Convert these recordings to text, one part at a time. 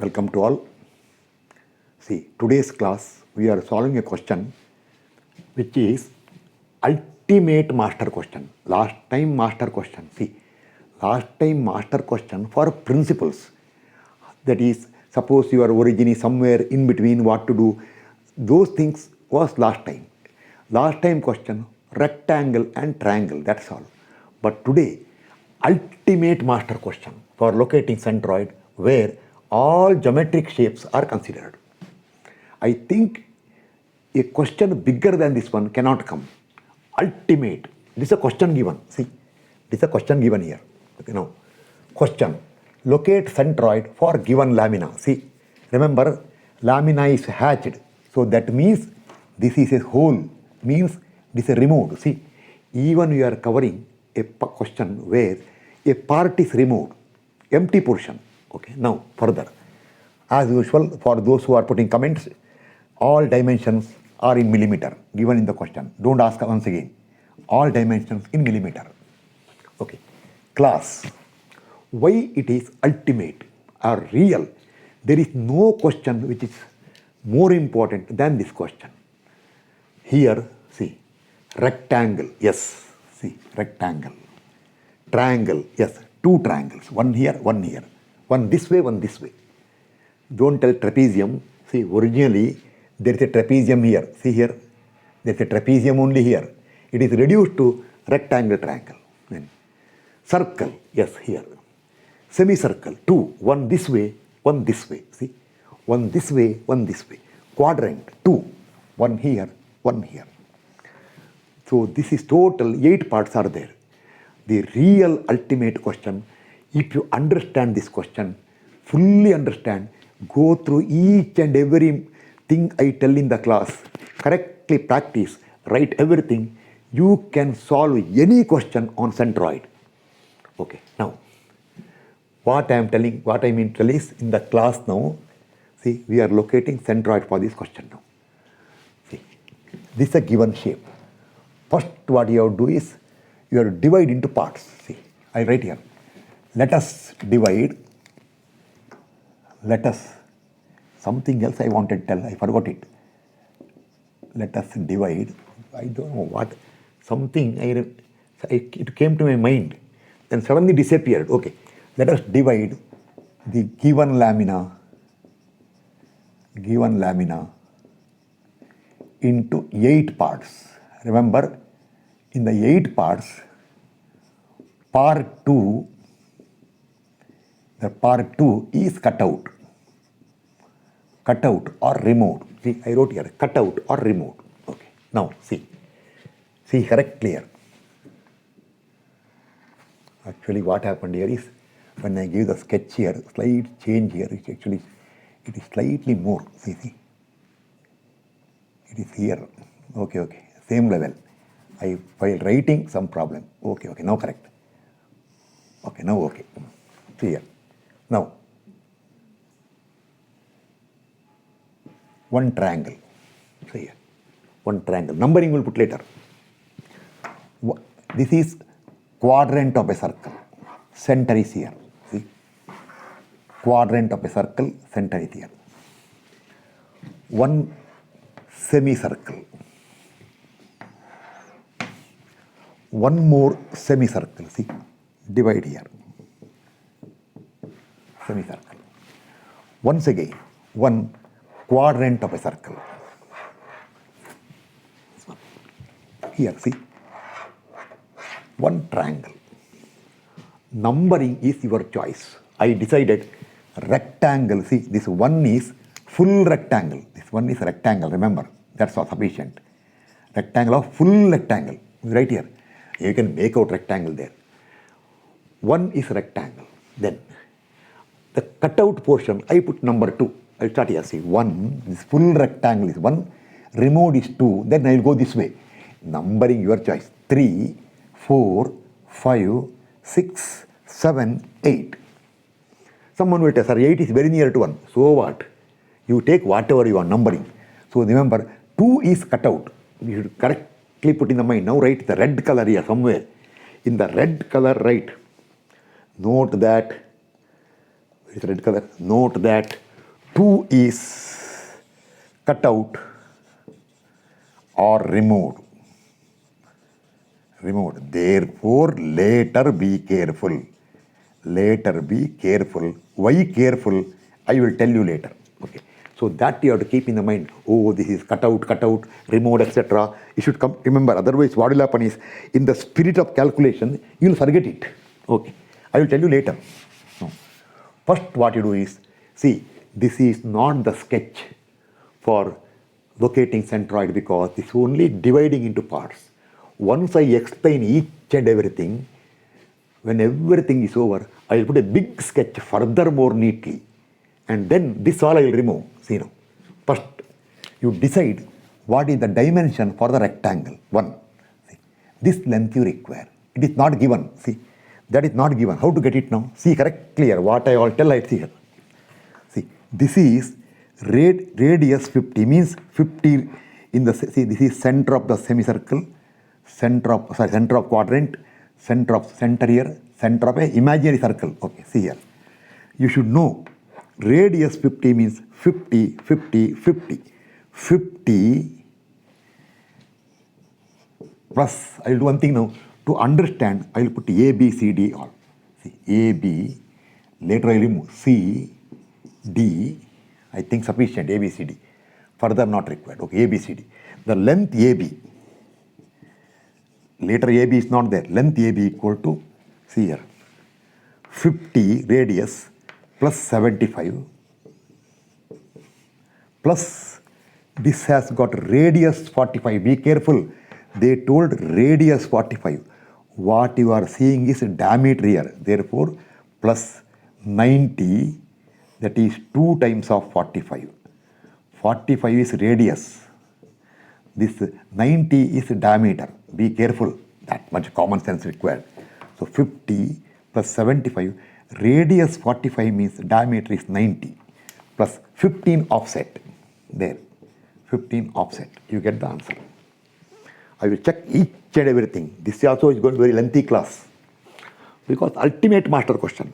Welcome to all. See, today's class we are solving a question which is ultimate master question. Last time master question. See, last time master question for principles. That is, suppose your origin is somewhere in between, what to do. Those things was last time. Last time question, rectangle and triangle, that's all. But today, ultimate master question for locating centroid where all geometric shapes are considered. I think a question bigger than this one cannot come. Ultimate. This is a question given. See, this is a question given here. Okay, now, question. Locate centroid for given lamina. See, remember, lamina is hatched. So that means this is a hole, means this is removed. See, even you are covering a question where a part is removed, empty portion. Okay, now further. As usual, for those who are putting comments, all dimensions are in millimeter given in the question. Don't ask once again. All dimensions in millimeter. Okay. Class. Why it is ultimate or real? There is no question which is more important than this question. Here, see, rectangle, yes, see, rectangle. Triangle, yes, two triangles, one here, one here. One this way, one this way. Don't tell trapezium. See, originally there is a trapezium here. See here, there is a trapezium only here. It is reduced to rectangle, triangle. Then circle, yes, here. Semicircle, two, one this way, one this way. See, one this way, one this way. Quadrant, two, one here, one here. So this is total 8 parts are there. The real ultimate question, if you understand this question, fully understand, go through each and every thing I tell in the class, correctly practice, write everything, you can solve any question on centroid. Okay, now, what I am telling, what I mean to tell is, in the class now, see, we are locating centroid for this question now. See, this is a given shape. First, what you have to do is, you have to divide into parts. See, I write here. Let us divide. Let us, something else I wanted to tell, I forgot it. Let us divide. I don't know what, something, it came to my mind, then suddenly disappeared. Okay, let us divide the given lamina into 8 parts. Remember, in the 8 parts, part 2, the part 2 is cut out or removed. See, I wrote here, cut out or removed. Okay, now see, correct, clear. Actually, what happened here is, when I give the sketch here, slight change here, it is slightly more. See, it is here. Okay, same level. While writing, some problem. Okay, now correct. Okay, now okay. See here. Now, one triangle. See here. One triangle. Numbering will put later. This is quadrant of a circle. Center is here. See? Quadrant of a circle, center is here. One semicircle. One more semicircle. See? Divide here. Semicircle. Once again, one quadrant of a circle. Here, see? One triangle. Numbering is your choice. I decided rectangle. See, this one is full rectangle. This one is rectangle, remember. That's all sufficient. Rectangle of full rectangle. Right here. You can make out rectangle there. One is rectangle. Then the cutout portion, I put number 2. I'll start here. See, 1, this full rectangle is 1, removed is 2. Then I'll go this way. Numbering your choice. 3, 4, 5, 6, 7, 8. Someone will tell, sir, 8 is very near to 1. So what? You take whatever you are numbering. So remember, 2 is cut out. You should correctly put in the mind. Now write the red color here somewhere. In the red color, write. Note that, where is red color? Note that 2 is cut out or removed. Therefore, later be careful. Why careful? I will tell you later. Okay. So that you have to keep in the mind. Oh, this is cut out, removed, etc. You should come. Remember, otherwise what will happen is, in the spirit of calculation, you will forget it. Okay. I will tell you later. No. First, what you do is, see, this is not the sketch for locating centroid because it's only dividing into parts. Once I explain each and everything, when everything is over, I will put a big sketch furthermore neatly. And then this all I will remove. See now. First, you decide what is the dimension for the rectangle. 1. See, this length you require. It is not given. See, that is not given. How to get it now? See, correct, clear. What I will tell, I see here. See, this is radius 50 means 50 in the, see, this is center of the semicircle, center of quadrant, center here, center of a imaginary circle. Okay, see here. You should know radius 50 means 50 plus, I will do one thing now. To understand, I will put A, B, C, D all. See, A, B, later I will remove C, D, I think sufficient, A, B, C, D. Further not required. Okay, A, B, C, D. The length AB, later AB is not there. Length AB equal to, see here, 50 radius plus 75 plus this has got radius 45. Be careful. They told radius 45. What you are seeing is diameter here. Therefore, plus 90, that is 2 times of 45. 45 is radius. This 90 is diameter. Be careful. That much common sense required. So 50 plus 75. Radius 45 means diameter is 90 plus 15 offset. There. 15 offset. You get the answer. I will check each and everything. This also is going to be a very lengthy class because ultimate master question.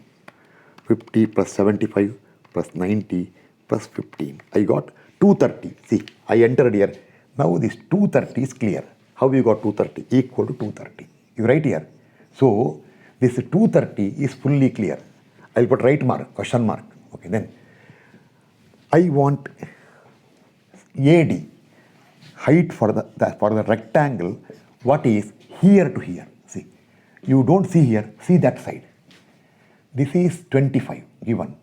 50 plus 75 plus 90 plus 15. I got 230. See, I entered here. Now this 230 is clear. How you got 230? Equal to 230. You write here. So this 230 is fully clear. I will put right mark, question mark. Okay, then I want AD. Height for the rectangle, what is here to here? See, you don't see here, see that side. This is 25 given.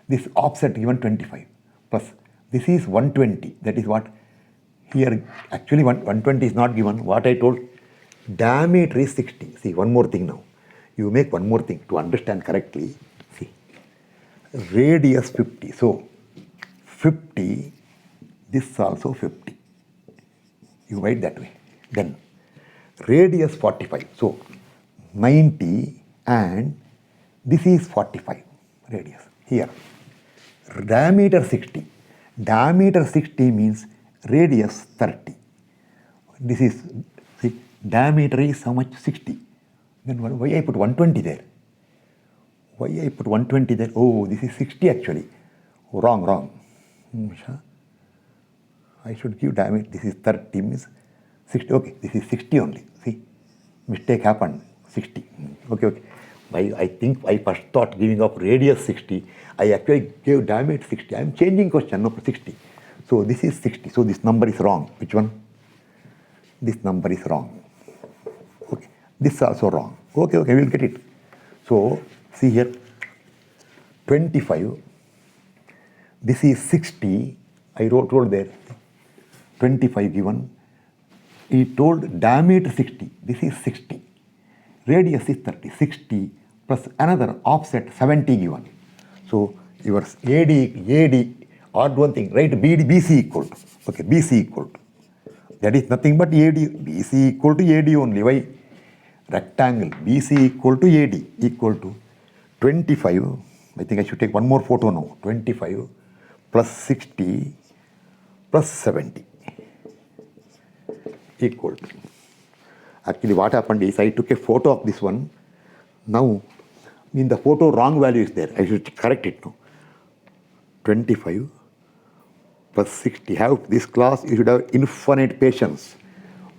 This offset given 25 plus this is 120. That is what here actually 120 is not given. What I told, diameter is 60. See, one more thing now. You make one more thing to understand correctly. See, radius 50. So 50. This also 50. You write that way. Then radius 45. So 90 and this is 45 radius. Here diameter 60. Diameter 60 means radius 30. This is, see, diameter is how much? 60. Then why I put 120 there? Why I put 120 there? Oh, this is 60 actually. Oh, wrong. I should give diameter. This is 30 means 60. Okay, this is 60 only. See, mistake happened. 60. Okay. I think I first thought giving up radius 60. I actually gave diameter 60. I am changing question, no, 60. So this is 60. So this number is wrong. Which one? This number is wrong. Okay. This is also wrong. Okay, we will get it. So see here, 25. This is 60. I told there. 25 given. He told diameter 60. This is 60. Radius is 30. 60 plus another offset 70 given. So your AD, odd one thing, right? BC equal to. Okay, BC equal to. That is nothing but AD. BC equal to AD only. Why? Rectangle. BC equal to AD equal to 25. I think I should take one more photo now. 25 plus 60 plus 70. Equal to. Actually, what happened is I took a photo of this one. Now, in the photo, wrong value is there. I should correct it now. 25 plus 60. Have this class, you should have infinite patience.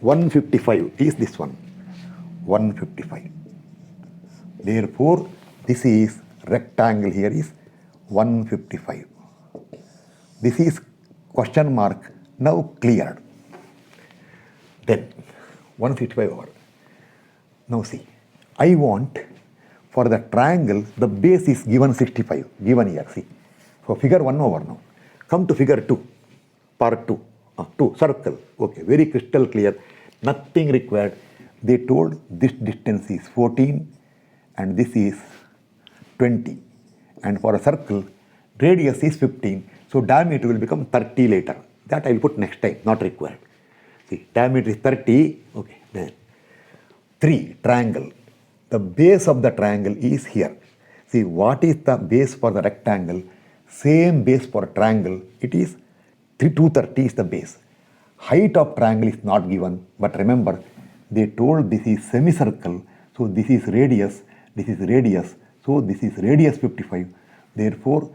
155 is this one. 155. Therefore, this is rectangle here is 155. This is question mark now cleared. Then 155 over. Now see, I want for the triangle, the base is given 65, given here, see. So figure 1 over now. Come to figure 2, part 2, 2, circle. Okay, very crystal clear, nothing required. They told this distance is 14 and this is 20. And for a circle, radius is 15. So diameter will become 30 later. That I will put next time, not required. See, diameter is 30, okay, then. 3, triangle. The base of the triangle is here. See, what is the base for the rectangle? Same base for triangle. It is 230 is the base. Height of triangle is not given, but remember, they told this is semicircle, so this is radius, so this is radius 55. Therefore,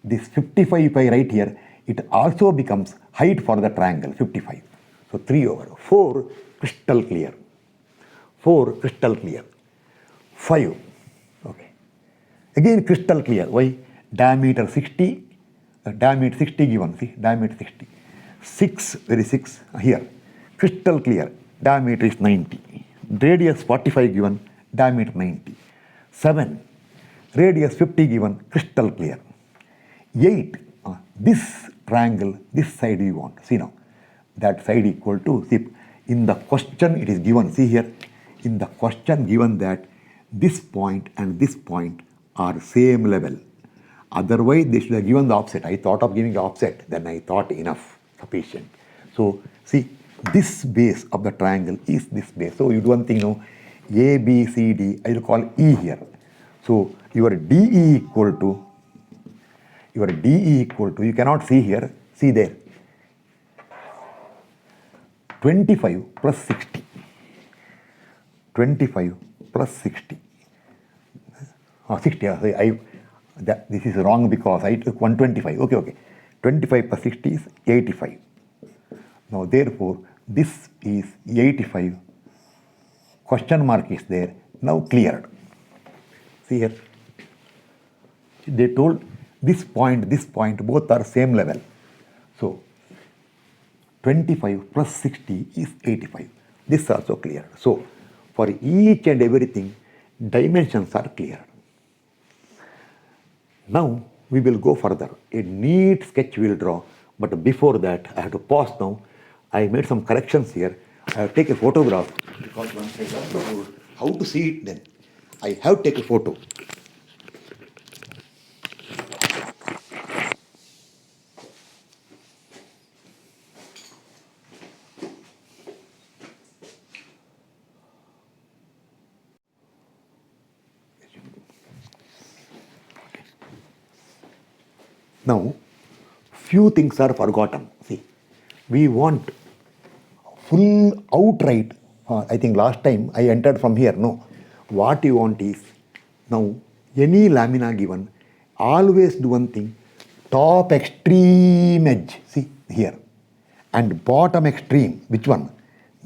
this 55 if I write here, it also becomes height for the triangle, 55. So 3 over 4, crystal clear. 4, crystal clear. 5, okay. Again crystal clear. Why? Diameter 60, diameter 60 given, see, diameter 60. 6, very 6 here. Crystal clear. Diameter is 90. Radius 45 given, diameter 90. 7, radius 50 given, crystal clear. 8, this triangle, this side we want. See now, that side equal to, see, in the question it is given, see here, in the question given that this point and this point are same level. Otherwise, they should have given the offset. I thought of giving the offset, then I thought enough, sufficient. So, see, this base of the triangle is this base. So, you do one thing now, A, B, C, D, I will call E here. So, your DE equal to, you cannot see here, see there, 25 plus 60. 25 plus 60. 60, this is wrong because I took 125. Okay. 25 plus 60 is 85. Now, therefore, this is 85. Question mark is there. Now cleared. See here. They told this point, both are same level. So, 25 plus 60 is 85. This is also clear. So, for each and everything, dimensions are clear. Now, we will go further. A neat sketch we will draw, but before that, I have to pause now. I made some corrections here. I have to take a photograph because once I learn how to see it, then I have to take a photo. Now, few things are forgotten. See, we want full outright. I think last time I entered from here. No, what you want is, now any lamina given, always do one thing, top extreme edge, see here, and bottom extreme, which one?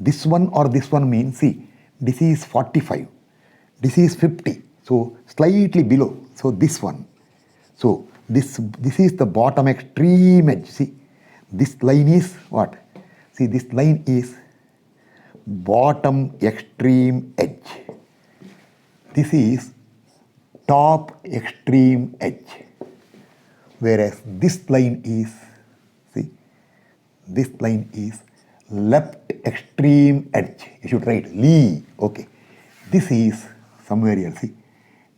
This one or this one means, see, this is 45, this is 50, so slightly below, so this one. So, this is the bottom extreme edge. See, this line is what? See, this line is bottom extreme edge. This is top extreme edge. Whereas this line is, see, this line is left extreme edge. You should write Lee. Okay. This is somewhere here. See,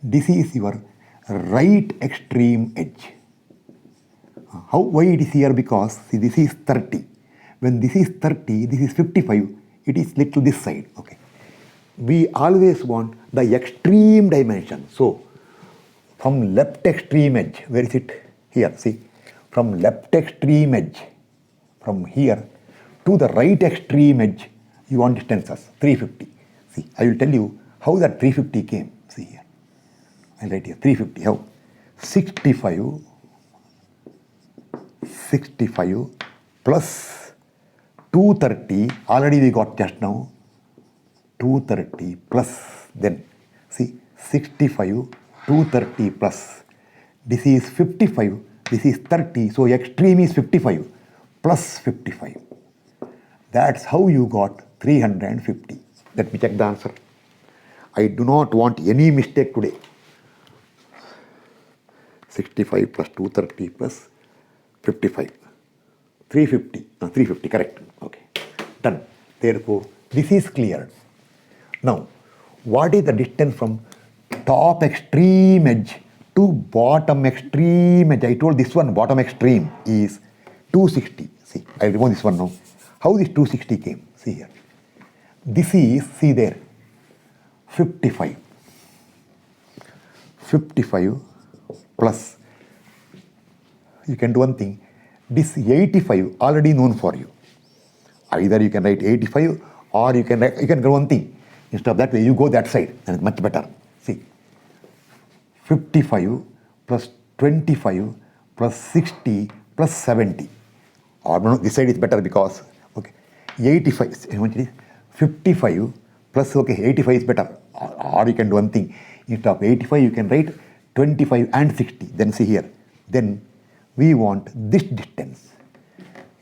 this is your right extreme edge. Why it is here? Because see, this is 30. When this is 30, this is 55, it is little this side. Okay. We always want the extreme dimension. So, from left extreme edge, where is it? Here, see. From left extreme edge, from here to the right extreme edge, you want distances, 350. See, I will tell you how that 350 came. See here. I'll write here 350. How? 65 65 plus 230, already we got just now, 230 plus, then see 65, 230 plus, this is 55, this is 30, so extreme is 55 plus 55. That's how you got 350. Let me check the answer. I do not want any mistake today. 65 plus 230 plus 55. 350. 350, correct. Okay. Done. Therefore, this is cleared. Now, what is the distance from top extreme edge to bottom extreme edge? I told this one, bottom extreme is 260. See, I'll remove this one now. How this 260 came? See here. This is, see there, 55. 55 plus, you can do one thing, this 85 already known for you. Either you can write 85 or you can do one thing. Instead of that way, you go that side and it's much better. See, 55 plus 25 plus 60 plus 70. Or no, this side is better because, okay, 85, 55 plus, okay, 85 is better. Or you can do one thing. Instead of 85, you can write 25 and 60. Then see here. Then we want this distance.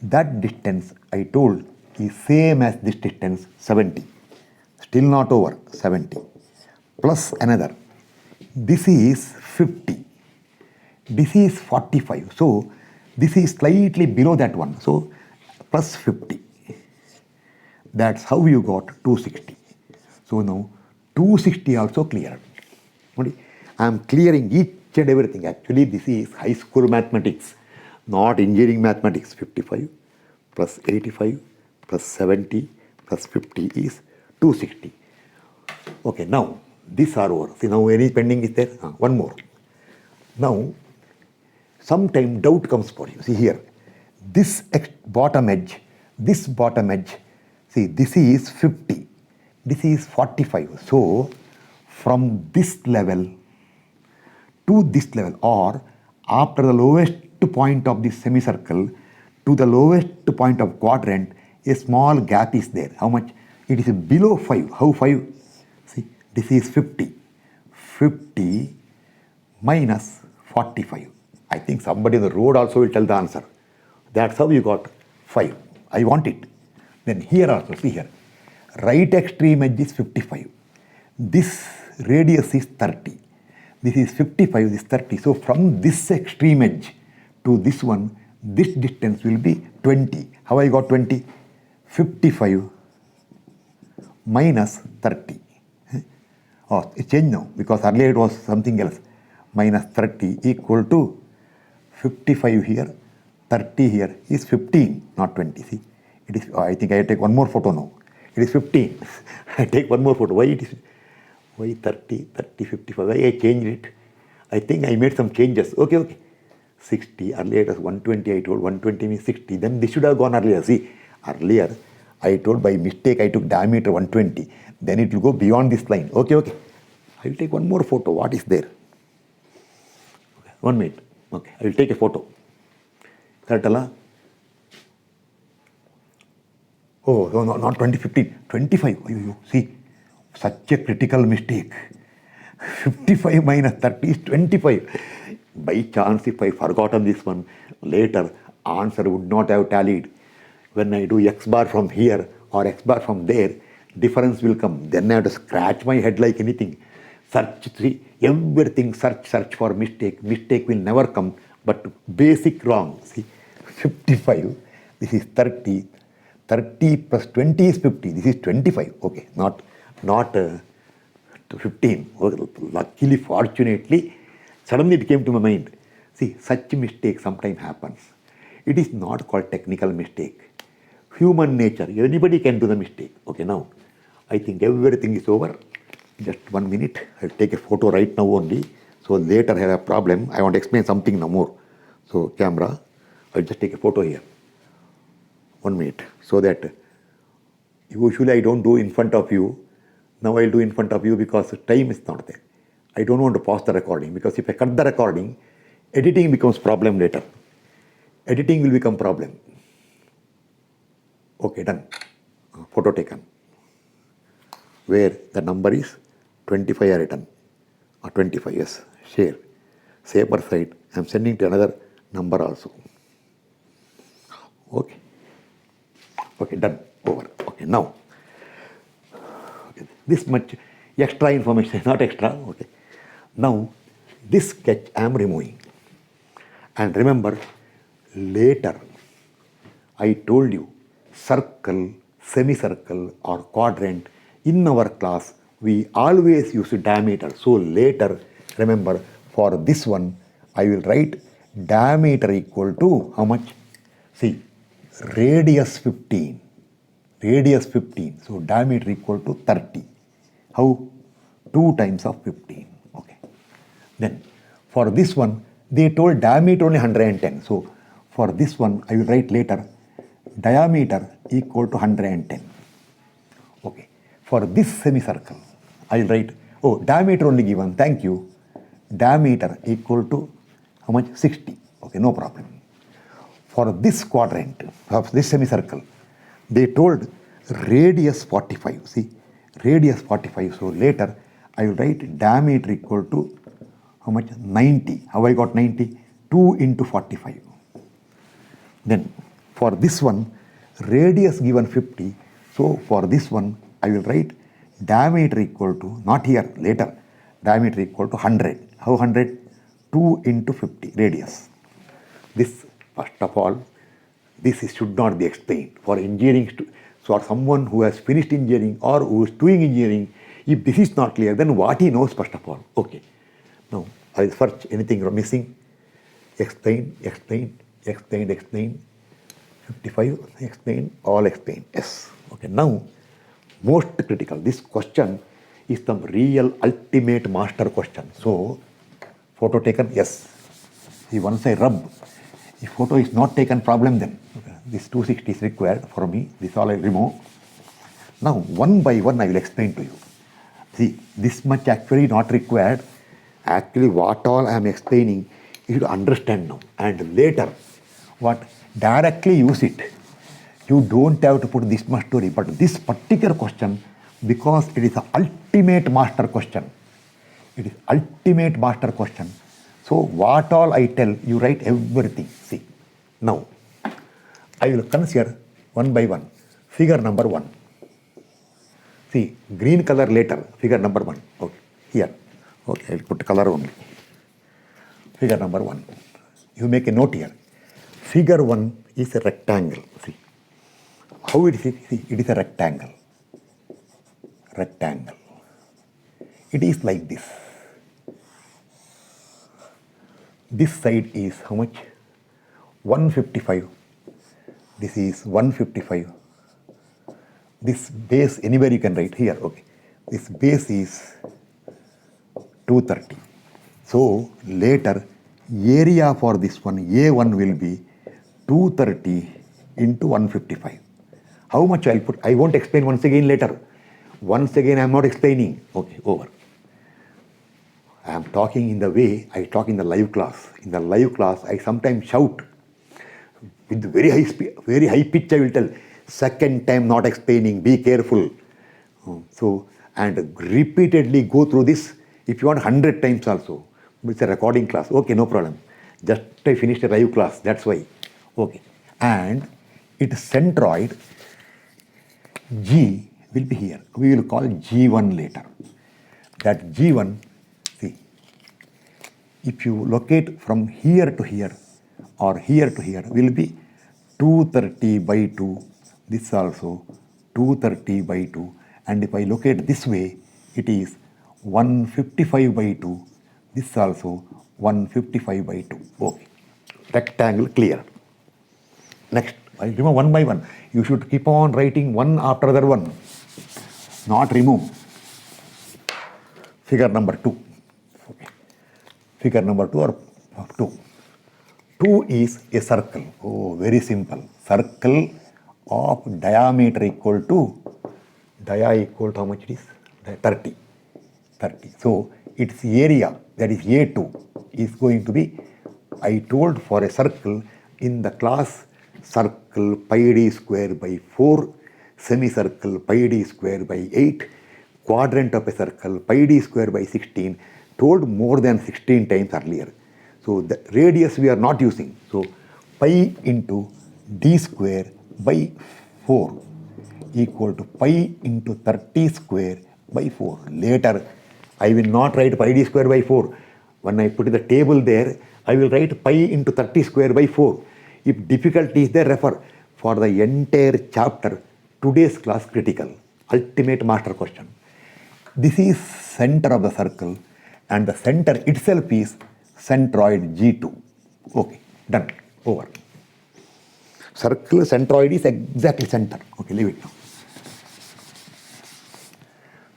That distance I told is same as this distance, 70. Still not over, 70. Plus another. This is 50. This is 45. So this is slightly below that one. So plus 50. That's how you got 260. So now 260 also cleared. I am clearing each and everything. Actually, this is high school mathematics, not engineering mathematics. 55 plus 85 plus 70 plus 50 is 260. Okay, now these are over. See, now any pending is there? One more. Now, sometime doubt comes for you. See here, this bottom edge, see, this is 50. This is 45. So, from this level to this level, or after the lowest point of this semicircle to the lowest point of quadrant, a small gap is there. How much? It is below 5. How 5? See, this is 50. 50 minus 45. I think somebody on the road also will tell the answer. That's how you got 5. I want it. Then here also, see here. Right extreme edge is 55. This radius is 30. This is 55, this is 30. So from this extreme edge to this one, this distance will be 20. How I got 20? 55 minus 30. Oh, it changed now because earlier it was something else. Minus 30 equal to 55 here, 30 here is 15, not 20. See, it is. I think I take one more photo now. It is 15. I take one more photo. Why it is? Why 30, 30, 55? Why I changed it? I think I made some changes. Okay. 60. Earlier it was 120. I told 120 means 60. Then this should have gone earlier. See, earlier I told by mistake I took diameter 120. Then it will go beyond this line. Okay. I will take one more photo. What is there? Okay, 1 minute. Okay, I will take a photo. Correct, Allah? Oh, no, not 2015. 25. See, such a critical mistake. 55 minus 30 is 25. By chance, if I forgotten this one, later answer would not have tallied. When I do x bar from here or x bar from there, difference will come. Then I have to scratch my head like anything. Search, see, everything search for mistake. Mistake will never come, but basic wrong. See, 55, this is 30. 30 plus 20 is 50. This is 25. Okay, not 15. Luckily, fortunately, suddenly it came to my mind. See, such mistake sometimes happens. It is not called technical mistake. Human nature. Anybody can do the mistake. Okay, now, I think everything is over. Just 1 minute. I'll take a photo right now only. So later I have a problem. I want to explain something now more. So camera, I'll just take a photo here. 1 minute. So that usually I don't do in front of you. Now I'll do in front of you because time is not there. I don't want to pause the recording because if I cut the recording, editing becomes problem later. editing will become problem. Okay, done. Photo taken. Where the number is 25 are written. Or 25, yes. Share. Safer side. I am sending to another number also. Okay. Okay, done. Over. Okay, now. Okay, this much extra information, not extra. Okay. Now, this sketch I am removing. And remember, later I told you circle, semicircle or quadrant. In our class, we always use diameter. So later, remember, for this one, I will write diameter equal to how much? See, radius 15. Radius 15. So diameter equal to 30. How? 2 times of 15. Okay. Then for this one, they told diameter only 110. So for this one, I will write later diameter equal to 110. Okay. For this semicircle, I will write, oh, diameter only given, thank you. Diameter equal to how much? 60. Okay, no problem. For this quadrant of this semicircle, they told radius 45. See, radius 45. So later, I will write diameter equal to how much? 90. How I got 90? 2 into 45. Then for this one, radius given 50. So for this one, I will write diameter equal to, not here, later, diameter equal to 100. How 100? 2 into 50 radius. This, first of all, should not be explained. For engineering, so for someone who has finished engineering or who is doing engineering, if this is not clear, then what he knows first of all. Okay. Now, I will search anything missing. Explain, explain, explain, explain. 55, explain, all explain. Yes. Okay. Now, most critical. This question is the real ultimate master question. So, photo taken, yes. See, once I rub, if photo is not taken, problem then. Okay. This 260 is required for me. This all I remove. Now, one by one, I will explain to you. See, this much actually not required. Actually, what all I am explaining, you should understand now. And later, what? Directly use it. You don't have to put this much story. But this particular question, because it is the ultimate master question. It is ultimate master question. So what all I tell, you write everything. See, now, I will consider one by one. Figure number 1. See, green color later, figure number 1. Okay, here. Okay, I will put color only. Figure number 1. You make a note here. Figure 1 is a rectangle. See, how it is? See, it is a rectangle. Rectangle. It is like this. This side is how much? 155. This is 155. This base, anywhere you can write here. Okay. This base is 230. So later, area for this one, A1 will be 230 into 155. How much I'll put? I won't explain once again later. Once again, I am not explaining. Okay, over. I am talking in the way I talk in the live class. In the live class, I sometimes shout with very high speed, very high pitch. I will tell. Second time not explaining. Be careful. So, and repeatedly go through this. If you want 100 times also, it's a recording class. Okay, no problem. Just I finished a live class. That's why. Okay, and its centroid G will be here. We will call G1 later. That G1. If you locate from here to here or here to here, will be 230 by 2. This also 230 by 2. And if I locate this way, it is 155 by 2. This also 155 by 2. Okay. Rectangle clear. Next, I remember one by one. You should keep on writing one after the other one. Not remove. Figure number 2. Okay. Figure number 2 or 2. 2 is a circle. Oh, very simple. Circle of diameter equal to how much it is? 30. 30. So its area, that is A2, is going to be, I told for a circle, in the class circle pi d square by 4, semicircle pi d square by 8, quadrant of a circle pi d square by 16, told more than 16 times earlier. So the radius we are not using. So pi into d square by 4 equal to pi into 30 square by 4. Later, I will not write pi d square by 4. When I put the table there, I will write pi into 30 square by 4. If difficulty is there, refer. For the entire chapter, today's class critical, ultimate master question. This is center of the circle and the center itself is centroid G2. Okay, done, over. Circle centroid is exactly center. Okay, leave it now.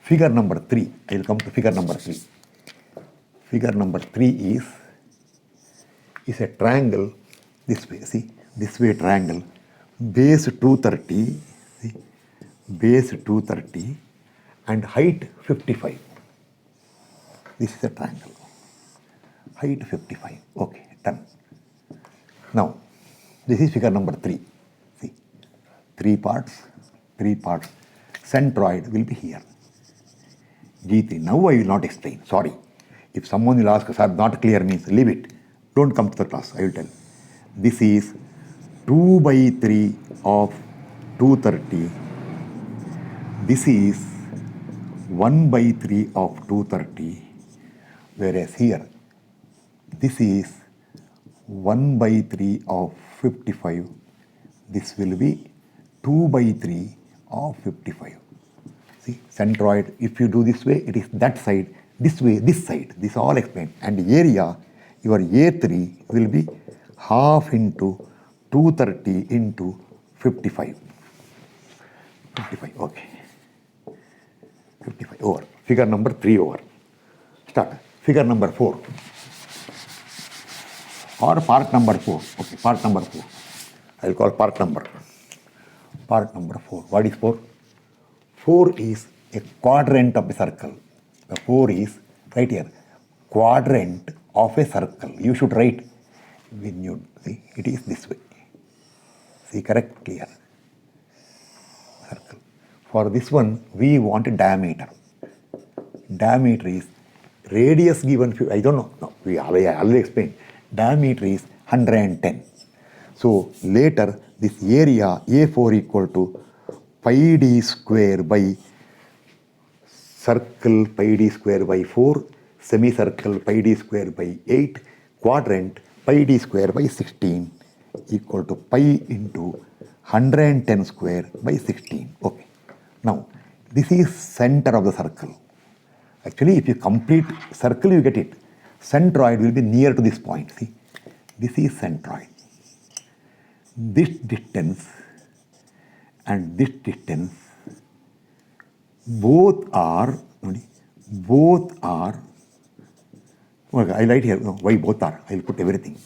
Figure number 3, I will come to figure number 3. Figure number 3 is a triangle this way, see, this way triangle, base 230, see, base 230 and height 55. This is a triangle, height 55, okay, done. Now, this is figure number 3, see, 3 parts, centroid will be here, G3. Now I will not explain, sorry. If someone will ask, sir, not clear means leave it. Don't come to the class, I will tell. This is 2 by 3 of 230. This is 1 by 3 of 230. Whereas here, this is 1 by 3 of 55. This will be 2 by 3 of 55. See, centroid, if you do this way, it is that side. This way, this side, this all explained. And area, your A3 will be half into 230 into 55. 55, okay. 55, over. Figure number 3 over. Start. Figure number 4. Or part number 4. Okay, part number 4. I will call part number. Part number 4. What is 4? 4 is a quadrant of a circle. The 4 is, right here, quadrant of a circle. You should write, when you see, it is this way. See, correct, clear. Circle. For this one, we want a diameter. Diameter is radius given, I don't know, no, I already explained. Diameter is 110. So later, this area A4 equal to pi d square by circle pi d square by 4, semicircle pi d square by 8, quadrant pi d square by 16 equal to pi into 110 square by 16. Okay. Now, this is center of the circle. Actually, if you complete circle, you get it. Centroid will be near to this point. See, this is centroid. This distance and this distance both are, okay, I write here, no, why both are, I will put everything.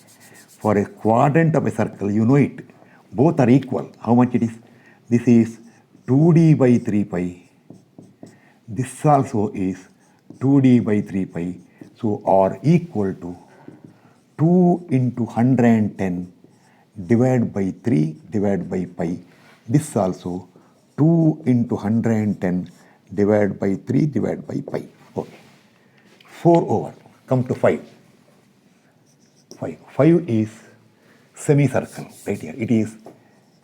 For a quadrant of a circle, you know it, both are equal. How much it is? This is 2d by 3 pi. This also is 2d by 3 pi. So are equal to 2 into 110 divided by 3 divided by pi. This also 2 into 110 divided by 3 divided by pi. Okay. 4 over. Come to 5. 5. 5 is semicircle. Right here. It is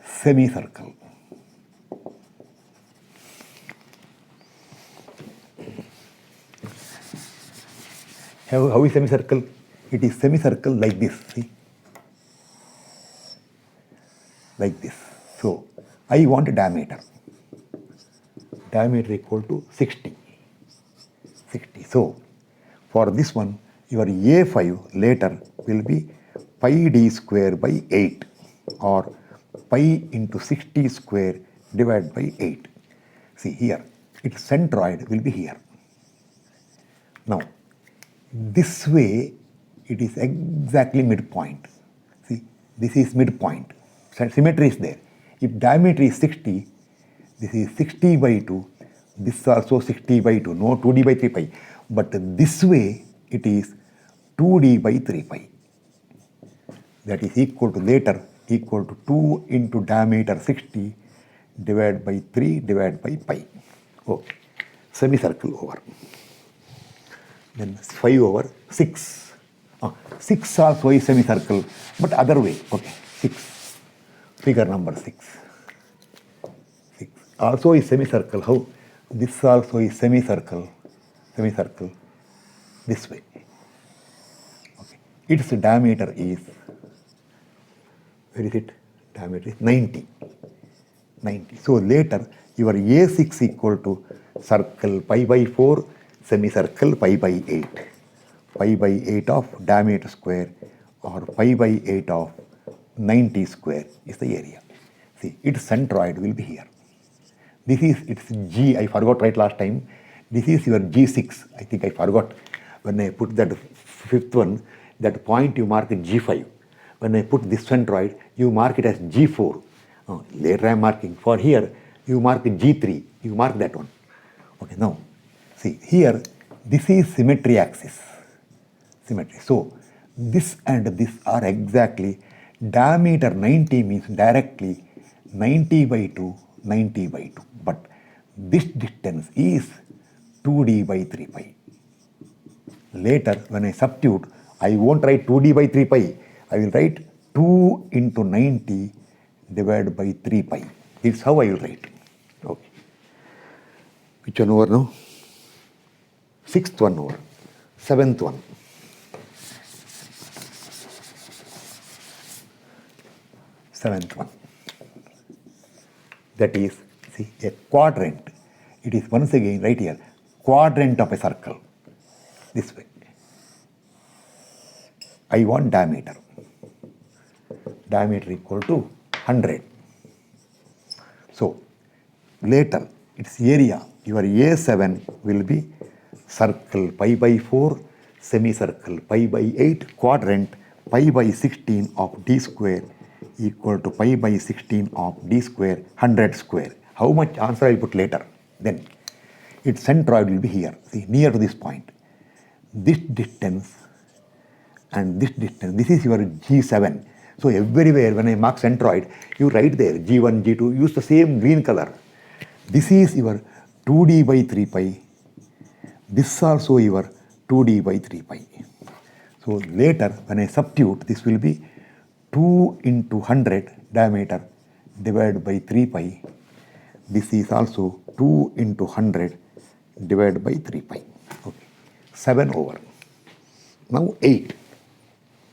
semicircle. How is semicircle? It is semicircle like this. See? Like this. So, I want a diameter. Diameter equal to 60. 60. So, for this one, your A5 later will be pi d square by 8 or pi into 60 square divided by 8. See here, its centroid will be here. Now, this way, it is exactly midpoint. See, this is midpoint. Symmetry is there. If diameter is 60, this is 60 by 2. This is also 60 by 2. No 2d by 3 pi. But this way, it is 2d by 3 pi. that is equal to later equal to 2 into diameter 60 divided by 3 divided by pi. Okay, semicircle over. Then 5 over 6. 6 also is semicircle, but other way. Okay, 6. Figure number 6. 6 also is semicircle. How? This also is semicircle. Semicircle this way. Okay. Its diameter is, where is it? Diameter is 90. 90. So later your A6 equal to circle pi by 4, semicircle pi by 8. Pi by 8 of diameter square or pi by 8 of 90 square is the area. See, its centroid will be here. This is its G, I forgot right last time. This is your G6. I think I forgot. When I put that fifth one, that point you mark G5. When I put this centroid, you mark it as G4. Later I am marking. For here, you mark G3. You mark that one. Okay, now, see, here, this is symmetry axis. Symmetry. So, this and this are exactly, diameter 90 means directly 90 by 2, 90 by 2. But this distance is 2d by 3 pi. Later, when I substitute, I won't write 2d by 3 pi. I will write 2 into 90 divided by 3 pi. This is how I will write. Okay. Which one over now? 6th one over. 7th one. 7th one. That is, see, a quadrant. It is once again right here, quadrant of a circle. This way. I want diameter. Diameter equal to 100. So, later, its area, your A7 will be circle pi by 4, semicircle pi by 8, quadrant pi by 16 of d square equal to pi by 16 of d square, 100 square. How much answer I will put later? Then, its centroid will be here, see, near to this point. This distance and this distance, this is your G7. So everywhere when I mark centroid, you write there G1, G2, use the same green color. This is your 2d by 3 pi. This also your 2d by 3 pi. So later when I substitute, this will be 2 into 100 diameter divided by 3 pi. This is also 2 into 100 divided by 3 pi. Okay. 7 over. Now 8.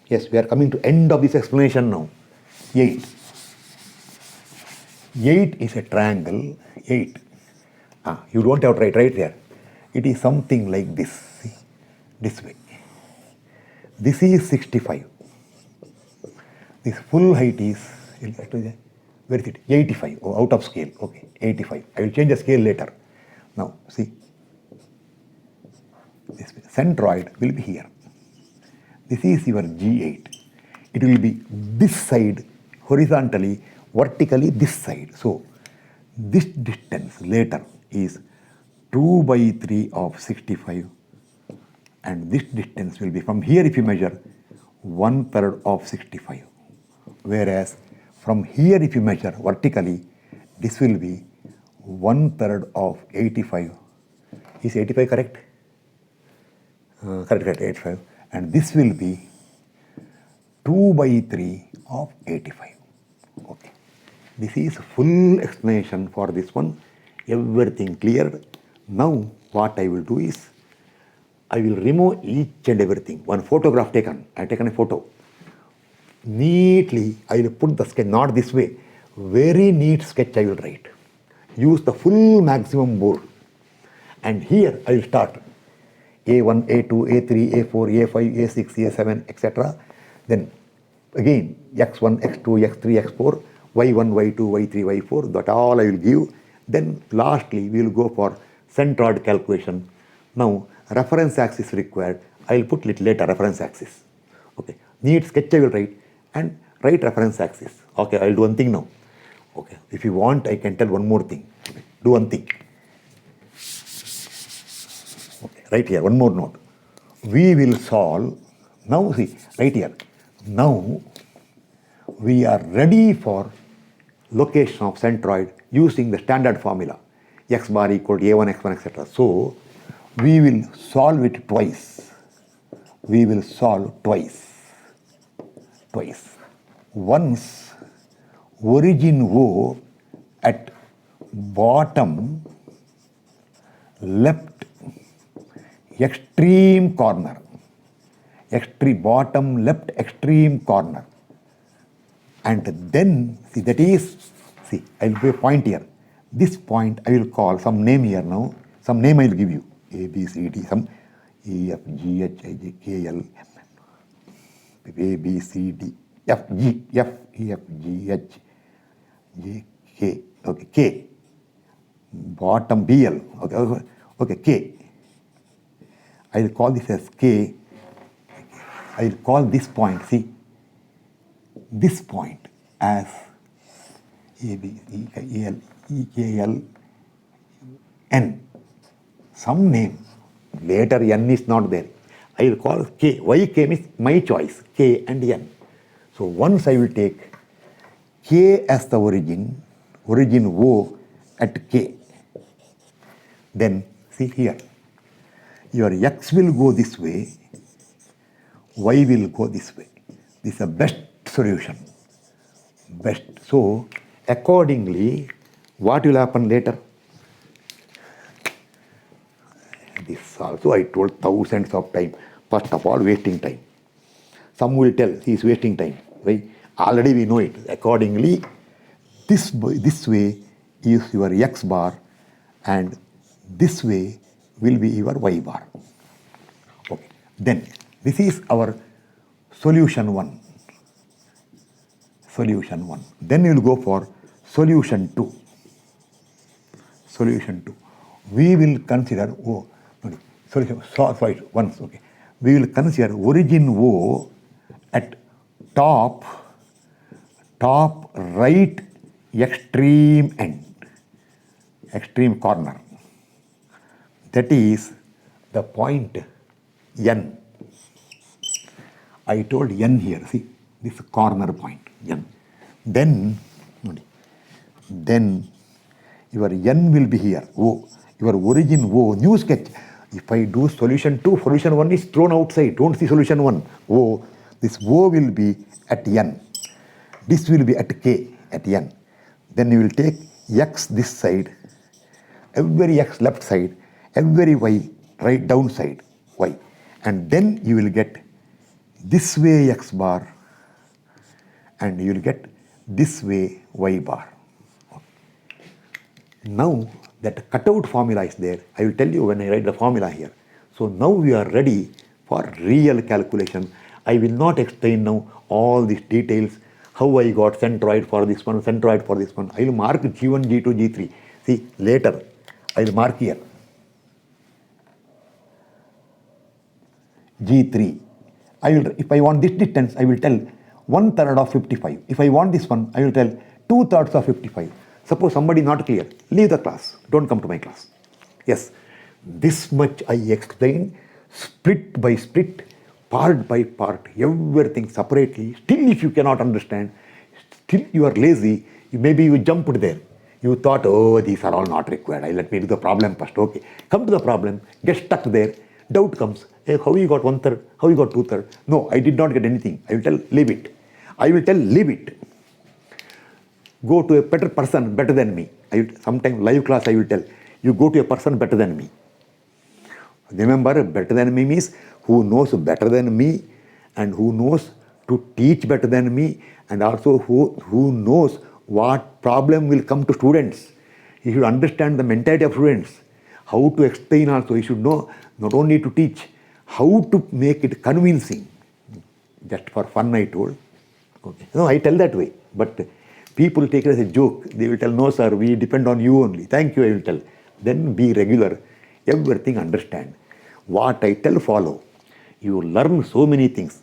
Yes, we are coming to end of this explanation now. 8. 8 is a triangle. 8. You don't have to write right there. It is something like this. See? This way. This is 65. This full height is, where is it? 85. Oh, out of scale. Okay, 85. I will change the scale later. Now, see. This way. Centroid will be here. This is your G8. It will be this side horizontally, vertically this side. So, this distance later is 2 by 3 of 65 and this distance will be from here if you measure 1/3 of 65. Whereas from here if you measure vertically, this will be 1/3 of 85. Is 85 correct? Correct, 85. And this will be 2 by 3 of 85. Okay. This is full explanation for this one. Everything clear. Now what I will do is, I will remove each and everything. One photograph taken. I have taken a photo. Neatly, I will put the sketch, not this way. Very neat sketch I will write. Use the full maximum board. And here I will start. A1, A2, A3, A4, A5, A6, A7, etc. Then again X1, X2, X3, X4, Y1, Y2, Y3, Y4, that all I will give. Then lastly we will go for centroid calculation. Now reference axis required, I will put little later reference axis. Okay, neat sketch I will write and write reference axis. Okay, I will do one thing now. Okay, if you want I can tell one more thing. Okay, do one thing. Okay, right here, one more note. We will solve, now see, right here. Now we are ready for location of centroid using the standard formula x bar equal to a1 x1 etc. So we will solve it twice. We will solve twice. Once origin O at bottom left extreme corner, bottom left extreme corner, and then see that is, see I will put a point here. This point I will call some name here now. Some name I will give you. A, B, C, D, some E, F, G, H, I, J, K, L, A, B, C, D, F, G, F, E, F, G, H, J, K. Okay, K. Bottom B, L. Okay, K. I will call this as K. I will call this point, see, this point as A, B, C, E, L, E, K, L, N. Some name. Later N is not there. I will call K. Why K means my choice, K and N. So once I will take K as the origin O at K. Then see here, your X will go this way, Y will go this way. This is the best solution. Best. So accordingly, what will happen later? This also I told thousands of times. First of all, wasting time. Some will tell he is wasting time. Right? Already we know it. Accordingly, this way is your X bar and this way will be your Y bar. Okay. Then this is our solution 1. Then we will go for solution 2. We will consider once. Okay. We will consider origin O at top right extreme end, extreme corner. That is the point N. I told N here, see, this corner point, N. Then your N will be here, O. Your origin O, new sketch. If I do solution 2, solution 1 is thrown outside. Don't see solution 1. O. This O will be at N. This will be at K, at N. Then you will take X this side, every X left side, every Y right down side, Y. And then you will get this way X bar and you will get this way Y bar. Now that cutout formula is there, I will tell you when I write the formula here. So now we are ready for real calculation. I will not explain now all these details, how I got centroid for this one, centroid for this one. I will mark G1, G2, G3. See, later I will mark here G3. If I want this distance, I will tell 1/3 of 55. If I want this one, I will tell 2/3 of 55. Suppose somebody not clear, leave the class. Don't come to my class. Yes, this much I explained, split by split, part by part, everything separately. Still if you cannot understand, still you are lazy, maybe you jumped there. You thought, oh, these are all not required. Let me do the problem first. Okay, come to the problem, get stuck there. Doubt comes. Hey, how you got 1/3? How you got 2/3? No, I did not get anything. I will tell, leave it. I will tell, leave it. Go to a better person, better than me. Sometime live class I will tell, you go to a person better than me. Remember, better than me means who knows better than me and who knows to teach better than me and also who knows what problem will come to students. He should understand the mentality of students, how to explain also. He should know not only to teach, how to make it convincing. Just for fun I told. Okay. No, I tell that way. But people take it as a joke. They will tell, no sir, we depend on you only. Thank you, I will tell. Then be regular. Everything understand. What I tell, follow. You learn so many things.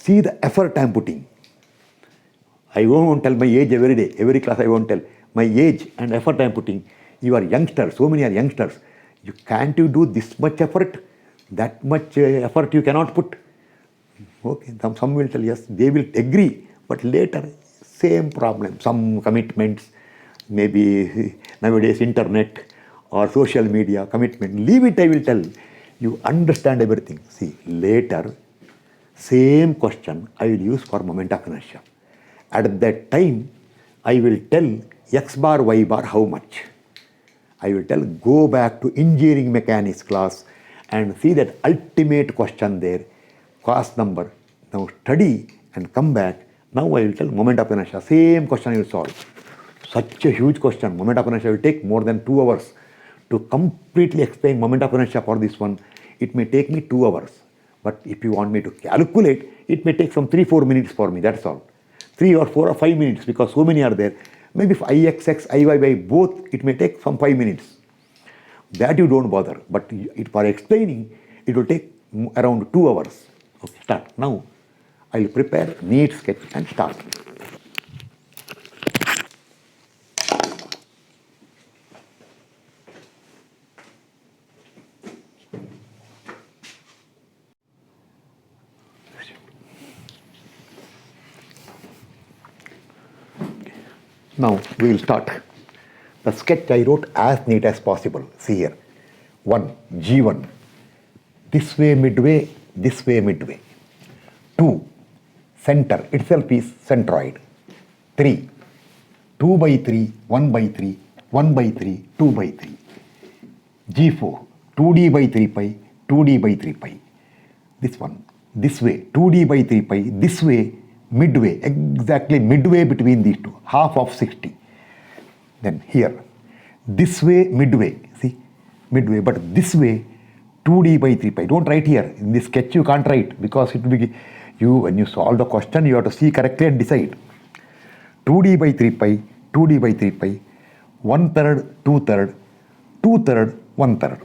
See the effort I am putting. I won't tell my age every day. Every class I won't tell. My age and effort I am putting. You are youngsters. So many are youngsters. Can't you do this much effort? That much effort you cannot put. Okay. Some will tell yes. They will agree. But later, Same problem, some commitments, maybe nowadays internet or social media commitment. Leave it, I will tell. You understand everything. See, later, same question I will use for moment of inertia. At that time, I will tell x bar, y bar how much. I will tell go back to engineering mechanics class and see that ultimate question there, class number. Now study and come back. Now I will tell moment of inertia. Same question I will solve. Such a huge question. Moment of inertia will take more than 2 hours. To completely explain moment of inertia for this one, it may take me 2 hours. But if you want me to calculate, it may take some 3-4 minutes for me, that's all. 3 or 4 or 5 minutes because so many are there. Maybe if IXX, IYY both, it may take some 5 minutes. That you don't bother. But for explaining, it will take around 2 hours. Okay, start. Now, I will prepare neat sketch and start. Now we will start. The sketch I wrote as neat as possible. See here. 1. G1. This way midway, this way midway. 2. Center itself is centroid. 3. 2 by 3, 1 by 3, 1 by 3, 2 by 3. G4. 2D by 3 pi, 2D by 3 pi. This one. This way. 2D by 3 pi. This way. Midway, exactly midway between these two, half of 60. Then here, this way midway, see, midway, but this way 2D by 3 pi. Don't write here. In this sketch you can't write because it will be, when you solve the question, you have to see correctly and decide. 2D by 3 pi, 2D by 3 pi, 1/3, 2/3, 2/3, 1/3.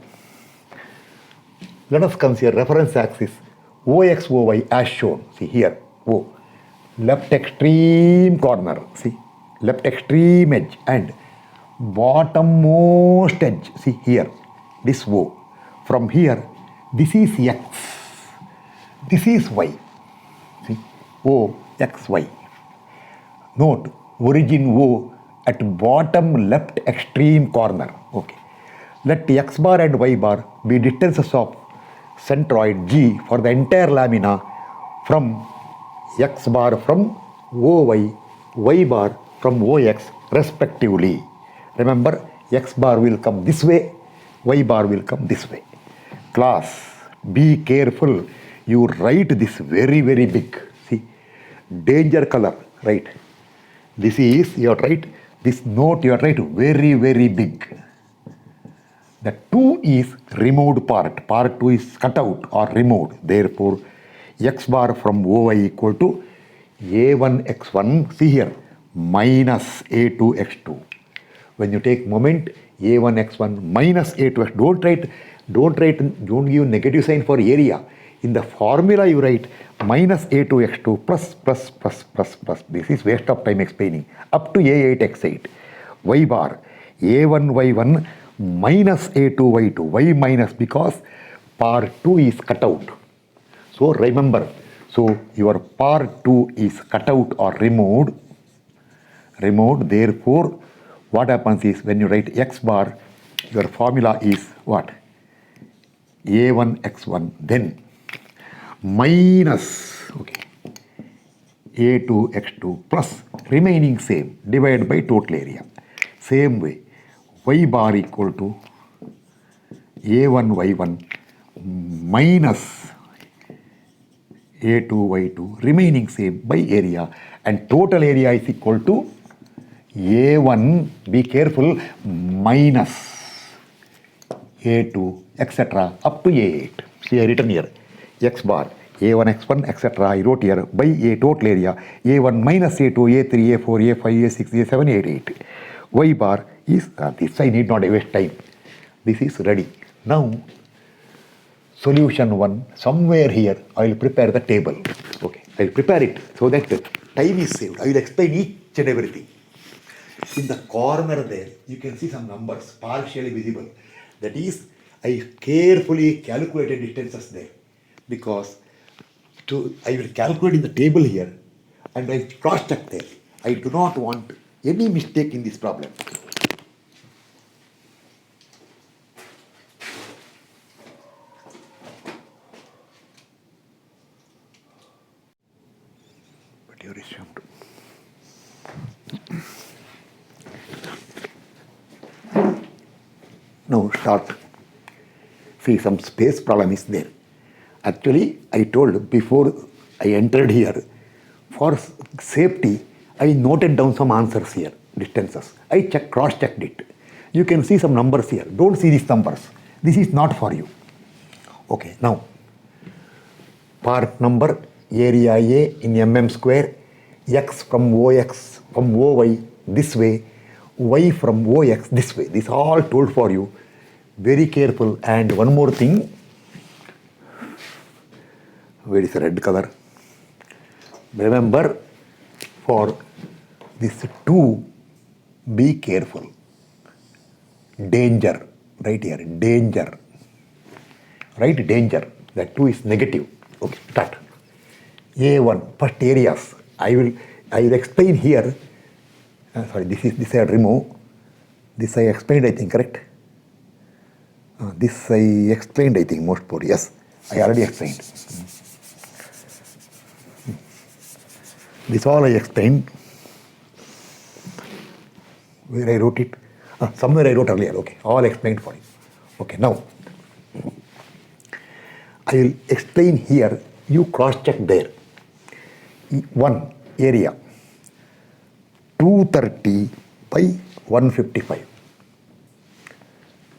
Let us consider reference axis OX, OY as shown. See here, O. Left extreme corner, see, left extreme edge and bottommost edge, see here, this O. From here, this is X, this is Y, see, O, X, Y. Note, origin O at bottom left extreme corner, okay. Let X bar and Y bar be distances of centroid G for the entire lamina from X bar from OY, Y bar from OX respectively. Remember, X bar will come this way, Y bar will come this way. Class, be careful. You write this very, very big. See, danger color, right? This is, you have to write, this note you have to write very, very big. The 2 is removed part. Part 2 is cut out or removed. Therefore, X bar from OY equal to A1X1, see here, minus A2X2. When you take moment, A1X1 minus A2X, don't give negative sign for area. In the formula you write minus A2X2 plus. This is waste of time explaining. Up to A8X8. Y bar, A1Y1 minus A2Y2. Y minus because part 2 is cut out. So remember, so your part 2 is cut out or removed. Therefore, what happens is when you write X bar, your formula is what? A1X1 then minus, okay, A2X2 plus remaining same divided by total area. Same way, Y bar equal to A1Y1 minus A2Y2 remaining same by area, and total area is equal to A1, be careful, minus A2, etc. up to A8. See, I written here X bar, A1, X1, etc. I wrote here by A total area A1 minus A2, A3, A4, A5, A6, A7, A8. Y bar is this. I need not waste time. This is ready. Now, solution 1, somewhere here, I will prepare the table. Okay, I will prepare it so that time is saved. I will explain each and everything. In the corner there, you can see some numbers partially visible. That is, I carefully calculated distances there because I will calculate in the table here and I cross check there. I do not want any mistake in this problem. But you resumed. Now start. See, some space problem is there. Actually, I told before I entered here, for safety, I noted down some answers here, distances. I cross-checked it. You can see some numbers here. Don't see these numbers. This is not for you. Okay, now, part number, area A in mm square, x from OY this way, y from OX this way. This all told for you. Very careful. And one more thing. Where is the red color? Remember, for this 2, be careful. Danger. Right here. Danger. Right? Danger. That 2 is negative. Okay, start. A1, first areas. I will explain here. Sorry, this I remove. This I explained, I think, correct? This I explained, I think, most probably. Yes, I already explained. This all I explained. Where I wrote it? Somewhere I wrote earlier. Okay, all explained for you. Okay, now I will explain here. You cross-check there. 1 area 230 by 155.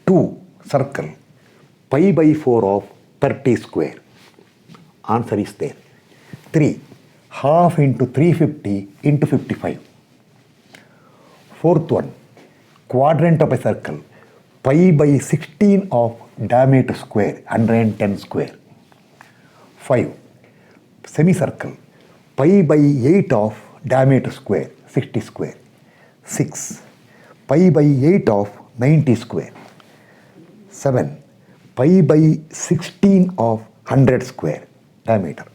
2 circle pi by 4 of 30 square. Answer is there. 3 half into 350 into 55. 4th one, quadrant of a circle pi by 16 of diameter square, 110 square. 5 semicircle pi by 8 of diameter square, 60 square. 6 pi by 8 of 90 square. 7 pi by 16 of 100 square diameter.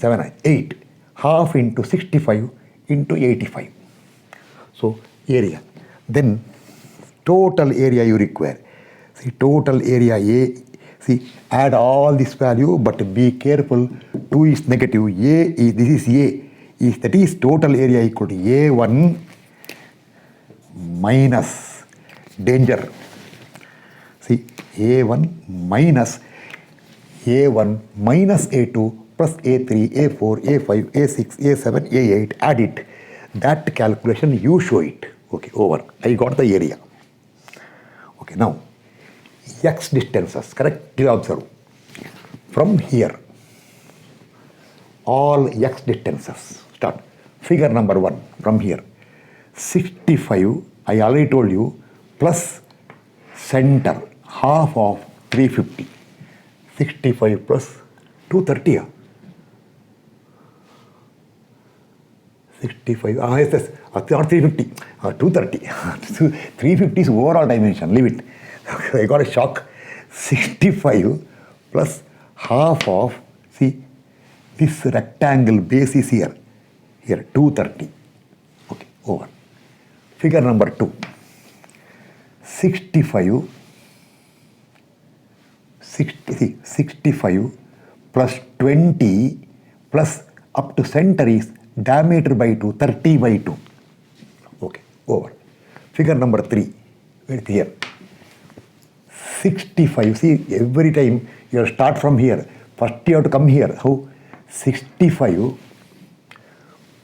8 half into 65 into 85. So area. Then total area you require. See, total area A. See, add all this value, but be careful. 2 is negative. This is A. That is total area equal to A1 minus danger. See, A1 minus A2 plus A3, A4, A5, A6, A7, A8. Add it. That calculation you show it. Okay, over. I got the area. Okay, now x distances. Correctly observe. From here, all x distances. Start. Figure number 1 from here. 65, I already told you, plus center, half of 350. 65 plus 230. 65, yes, not 350, 230. 350 is overall dimension, leave it. I got a shock. 65 plus half of, see, this rectangle base is here, 230. Okay, over. Figure number 2. 65 plus 20 plus up to center is diameter by 2, 30 by 2. Okay, over. Figure number 3, right here. 65, see, every time you start from here. First you have to come here. How? 65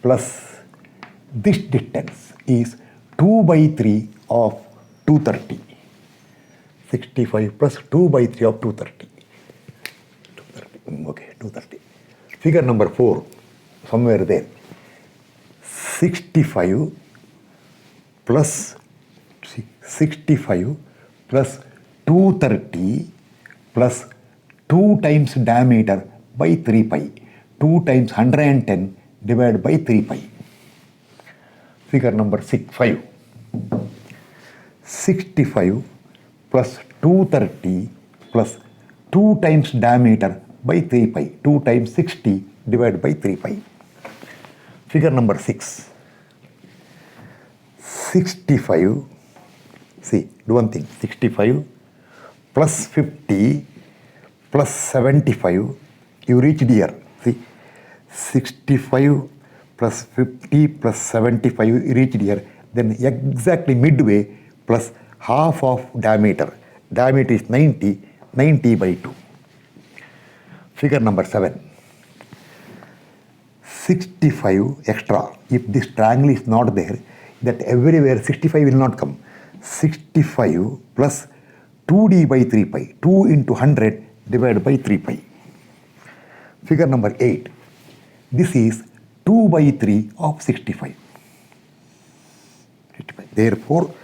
plus this distance is 2 by 3 of 230. 65 plus 2 by 3 of 230. Okay, 230. Figure number 4, somewhere there. 65 plus 230 plus 2 times diameter by 3 pi. 2 times 110 divided by 3 pi. Figure number 5. 65 plus 230 plus 2 times diameter by 3 pi. 2 times 60 divided by 3 pi. Figure number 6. 65, see, do one thing, 65 plus 50 plus 75, you reached here. See, 65 plus 50 plus 75, you reached here. Then exactly midway plus half of diameter. Diameter is 90, 90 by 2. Figure number 7. 65 extra. If this triangle is not there, that everywhere 65 will not come. 65 plus 2d by 3 pi. 2 into 100 divided by 3 pi. Figure number 8. This is 2 by 3 of 65. Therefore,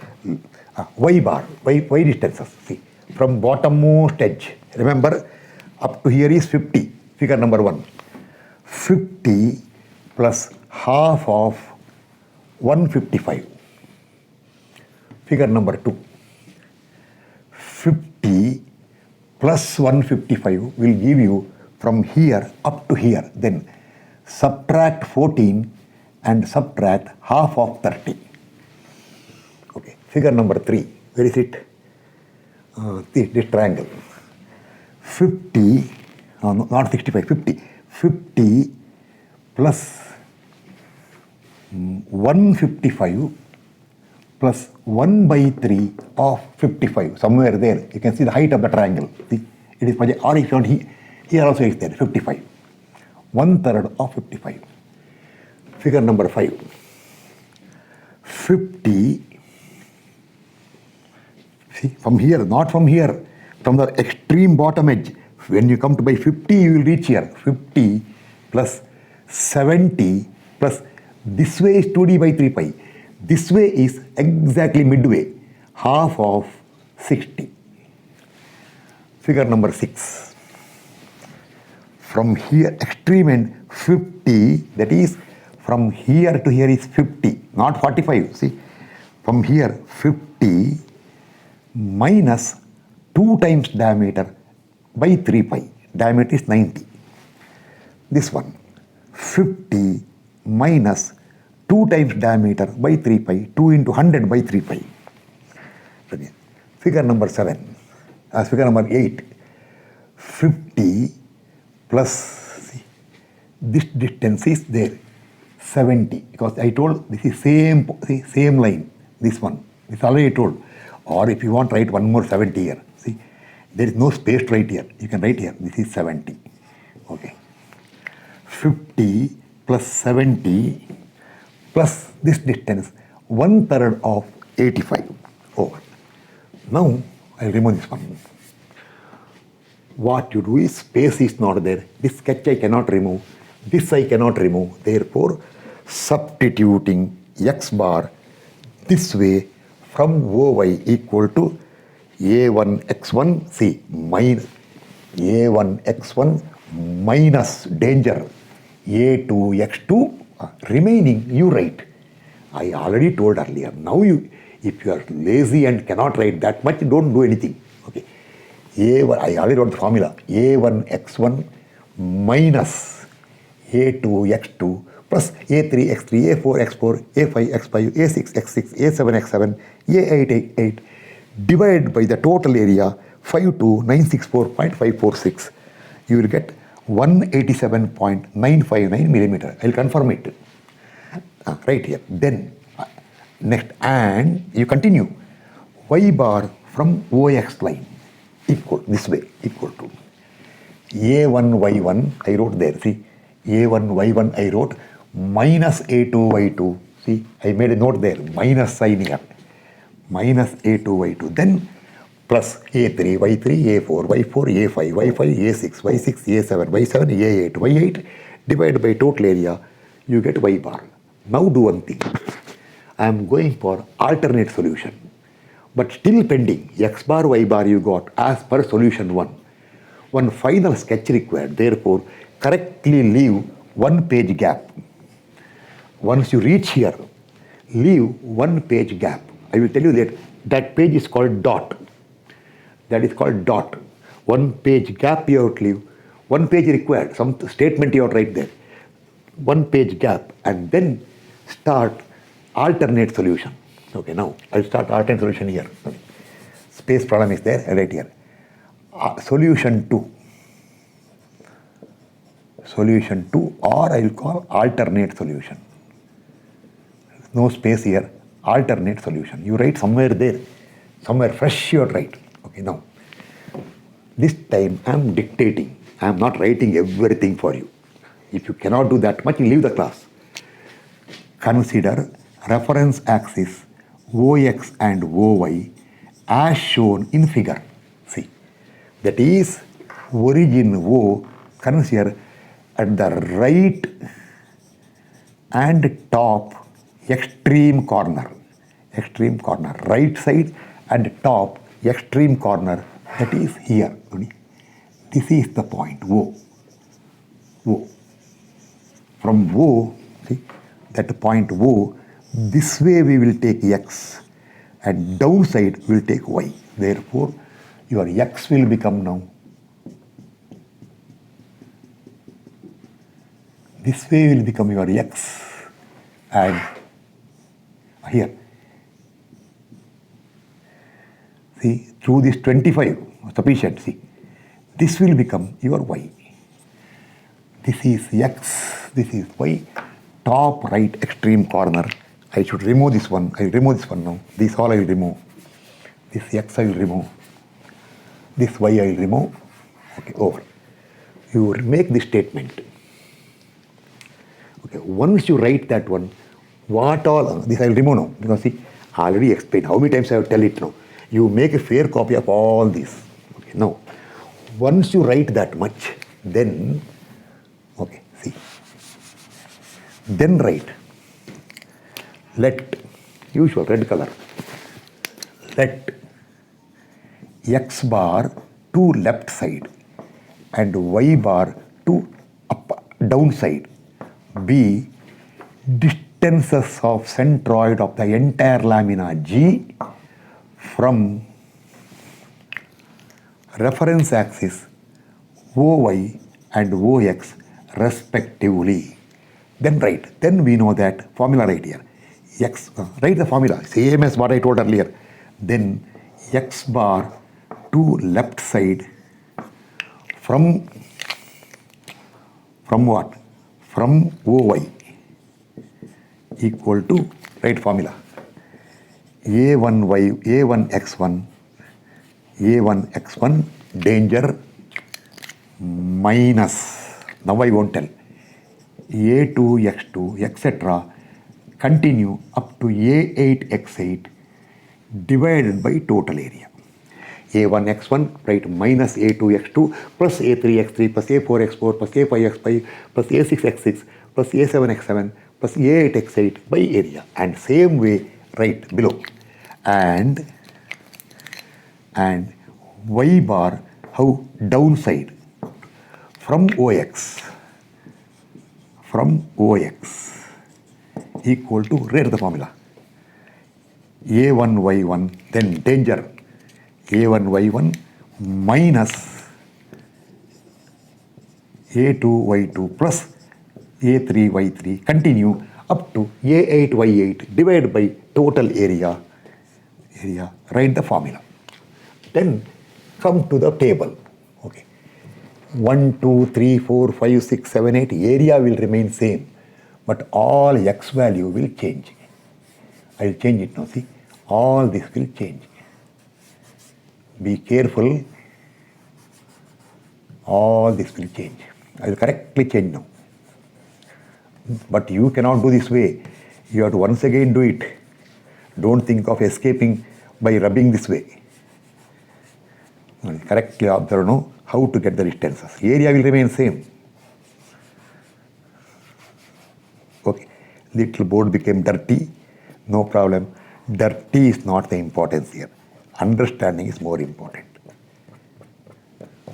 y bar, y distances. See, from bottommost edge. Remember, up to here is 50. Figure number 1. 50 plus half of 155. Figure number 2. 50 plus 155 will give you from here up to here. Then subtract 14 and subtract half of 30. Okay. Figure number 3. Where is it? This triangle. 50, not 65, 50. 50 plus 155 plus 1 by 3 of 55. Somewhere there, you can see the height of the triangle. See, it is, or if you want, here also is there, 55. 1/3 of 55. Figure number 5. 50, see, from here, not from here, from the extreme bottom edge. When you come to by 50, you will reach here. 50 plus 70 plus this way is 2d by 3 pi. This way is exactly midway, half of 60. Figure number 6. From here, extreme end, 50, that is from here to here is 50, not 45. See, from here, 50 minus 2 times diameter by 3 pi. Diameter is 90. This one, 50 minus 2 times diameter by 3 pi, 2 into 100 by 3 pi. Figure number 7, figure number 8, 50 plus, see, this distance is there, 70, because I told this is same line, this one, this already told. Or if you want, write one more 70 here. See, there is no space to write here. You can write here, this is 70. Okay. 50 plus 70 plus this distance, 1/3 of 85 over. Now, I'll remove this one. What you do is, space is not there. This sketch I cannot remove. This I cannot remove. Therefore, substituting x bar this way from OY equal to A1x1, see, minus A1x1 minus danger A2x2, remaining you write. I already told earlier. Now if you are lazy and cannot write that much, don't do anything. Okay. A1, I already wrote the formula. A1x1 minus A2x2 plus A3x3, A4x4, A5x5, A6x6, A7x7, A8x8 divided by the total area 52964.546. You will get 187.959 millimeter. I'll confirm it. Right here. Then next, and you continue. Y bar from OX line equal this way equal to A1Y1. I wrote there. See, A1Y1 I wrote minus A2Y2. See, I made a note there. Minus sign here. Minus A2Y2. Then plus A3Y3, A4Y4, A5Y5, A6Y6, A7Y7, A8Y8 divided by total area, you get Y bar. Now do one thing. I am going for alternate solution, but still pending. X bar, Y bar you got as per solution 1. One final sketch required. Therefore, correctly leave one page gap. Once you reach here, leave one page gap. I will tell you that that page is called dot. That is called dot. One page gap you have to leave. One page required. Some statement you have to write there. one page gap and then start alternate solution. Okay, now I'll start alternate solution here. Okay. Space problem is there right here. Solution 2. Solution 2, or I will call alternate solution. No space here, alternate solution. You write somewhere there, somewhere fresh you write. Okay, now this time I am dictating. I am not writing everything for you. If you cannot do that much, leave the class. Consider reference axis OX and OY as shown in figure. See, that is origin O consider at the right and top extreme corner, right side and top extreme corner, that is here. This is the point O. From O, see, that point O, this way we will take X and downside we will take Y. Therefore, your X will become now, this way will become your X, and here, see, through this 25 sufficient, see, this will become your Y. This is X, this is Y, top right extreme corner. I should remove this one. I will remove this one now. This all I will remove. This X I will remove. This Y I will remove. Okay, over. You make this statement. Okay, once you write that one, what all, this I will remove now, because see, I already explained. How many times I will tell it now? You make a fair copy of all this. Okay, now, once you write that much, then, okay, see, then write, let, usual red color, let X bar to left side and Y bar to downside be distances of centroid of the entire lamina G from reference axis OY and OX respectively. Then write. Then we know that formula right here. X, write the formula, same as what I told earlier. Then X bar to left side from what? From OY equal to, write formula, A1X1 danger minus, now I won't tell, A2X2 etc. continue up to A8X8 divided by total area. A1X1, write minus A2X2 plus A3X3 plus A4X4 plus A5X5 plus A6X6 plus A7X7 plus A8X8 by area. And same way write below. And Y bar, how downside from OX equal to, read the formula, A1Y1, then danger A1Y1 minus A2Y2 plus A3Y3 continue up to A8Y8 divided by total area. Write the formula. Then come to the table. Okay. 1, 2, 3, 4, 5, 6, 7, 8 area will remain same, but all X value will change. I will change it now. See, all this will change. Be careful. All this will change. I will correctly change now. But you cannot do this way. You have to once again do it. Don't think of escaping by rubbing this way. Correctly observe now how to get the distances. Area will remain same. Okay. Little board became dirty. No problem. Dirty is not the importance here. Understanding is more important.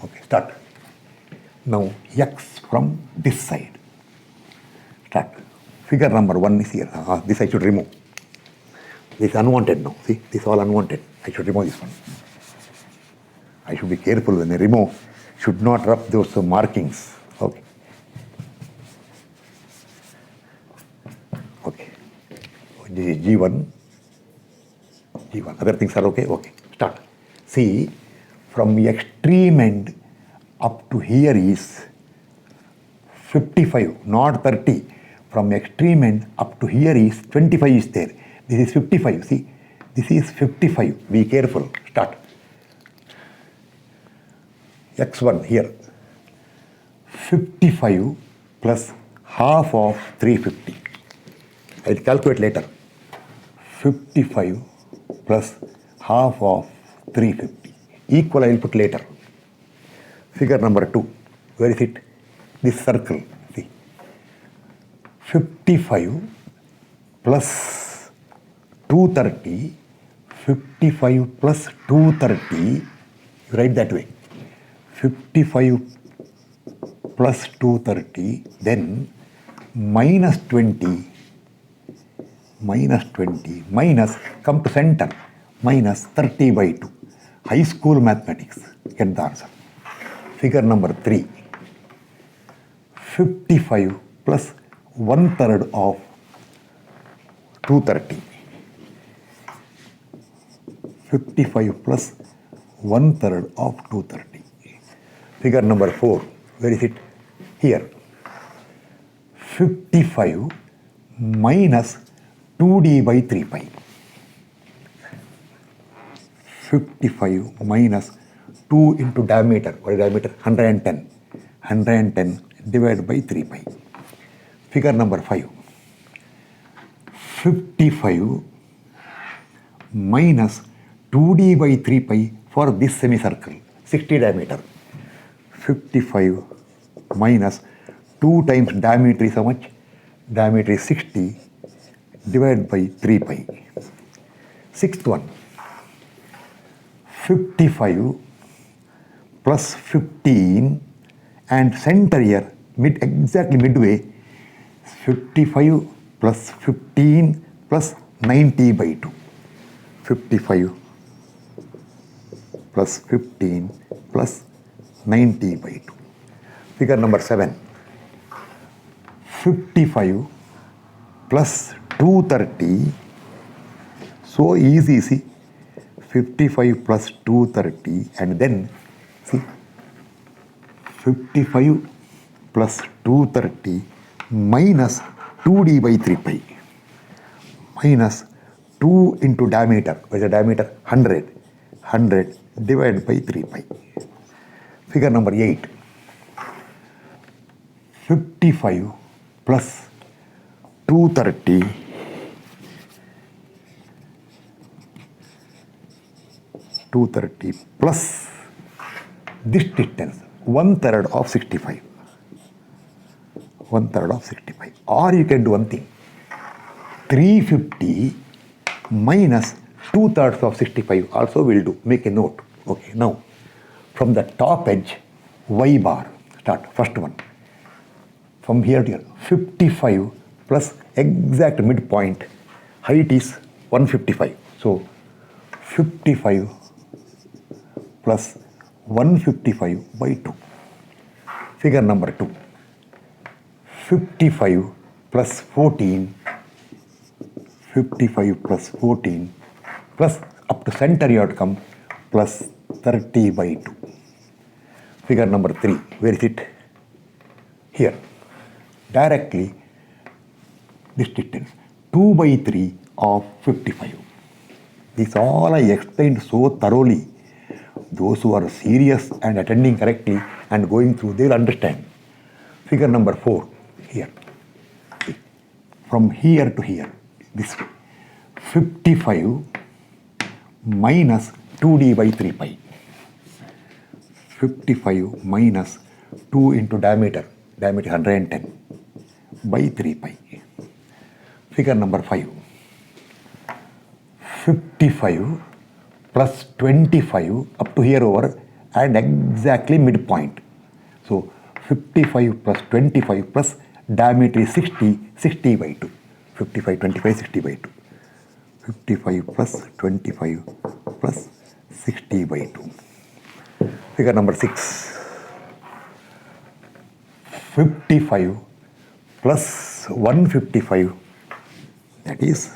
Okay, start. Now X from this side. Start. Figure number 1 is here. This I should remove. This is unwanted now. See, this is all unwanted. I should remove this one. I should be careful when I remove. Should not rub those markings. Okay. This is G1. G1. Other things are okay? Okay. Start. See, from extreme end up to here is 55, not 30. From extreme end up to here is 25 is there. This is 55. See, this is 55. Be careful. Start. X1 here. 55 plus half of 350. I'll calculate later. 55 plus half of 350. Equal I will put later. Figure number 2. Where is it? This circle. See. 55 plus 230. 55 plus 230. You write that way. 55 plus 230. Then minus 20. Minus 20. Minus, come to center. Minus 30 by 2. High school mathematics. Get the answer. Figure number 3. 55 plus 1/3 of 230. 55 plus 1/3 of 230. Figure number 4. Where is it? Here. 55 minus 2d by 3 pi. 55 minus 2 into diameter. What is diameter? 110. 110 divided by 3 pi. Figure number 5. 55 minus 2d by 3 pi for this semicircle. 60 diameter. 55 minus 2 times diameter is how much? Diameter is 60 divided by 3 pi. Sixth one. 55 plus 15 and center here, exactly midway, 55 plus 15 plus 90 by 2. 55 plus 15 plus 90 by 2. Figure number 7. 55 plus 230. So easy, see. 55 plus 230 and then see 55 plus 230 minus 2d by 3 pi minus 2 into diameter. What is the diameter? 100. 100 divided by 3 pi. Figure number 8. 55 plus 230 plus this distance, 1/3 of 65. 1/3 of 65. Or you can do one thing. 350 minus 2/3 of 65 also will do. Make a note. Okay, now from the top edge, y bar. Start. First one. From here to here, 55 plus exact midpoint. Height is 155. So 55 plus 155 by 2. Figure number 2. 55 plus 14. 55 plus 14 plus up to center you have to come plus 30 by 2. Figure number 3. Where is it? Here. Directly this distance. 2 by 3 of 55. This all I explained so thoroughly. Those who are serious and attending correctly and going through, they will understand. Figure number 4, here. From here to here, this way. 55 minus 2d by 3 pi. 55 minus 2 into diameter 110 by 3 pi. Figure number 5. 55 plus 25 up to here over and exactly midpoint. So 55 plus 25 plus diameter is 60 by 2. 55, 25, 60 by 2. 55 plus 25 plus 60 by 2. Figure number 6. 55 plus 155, that is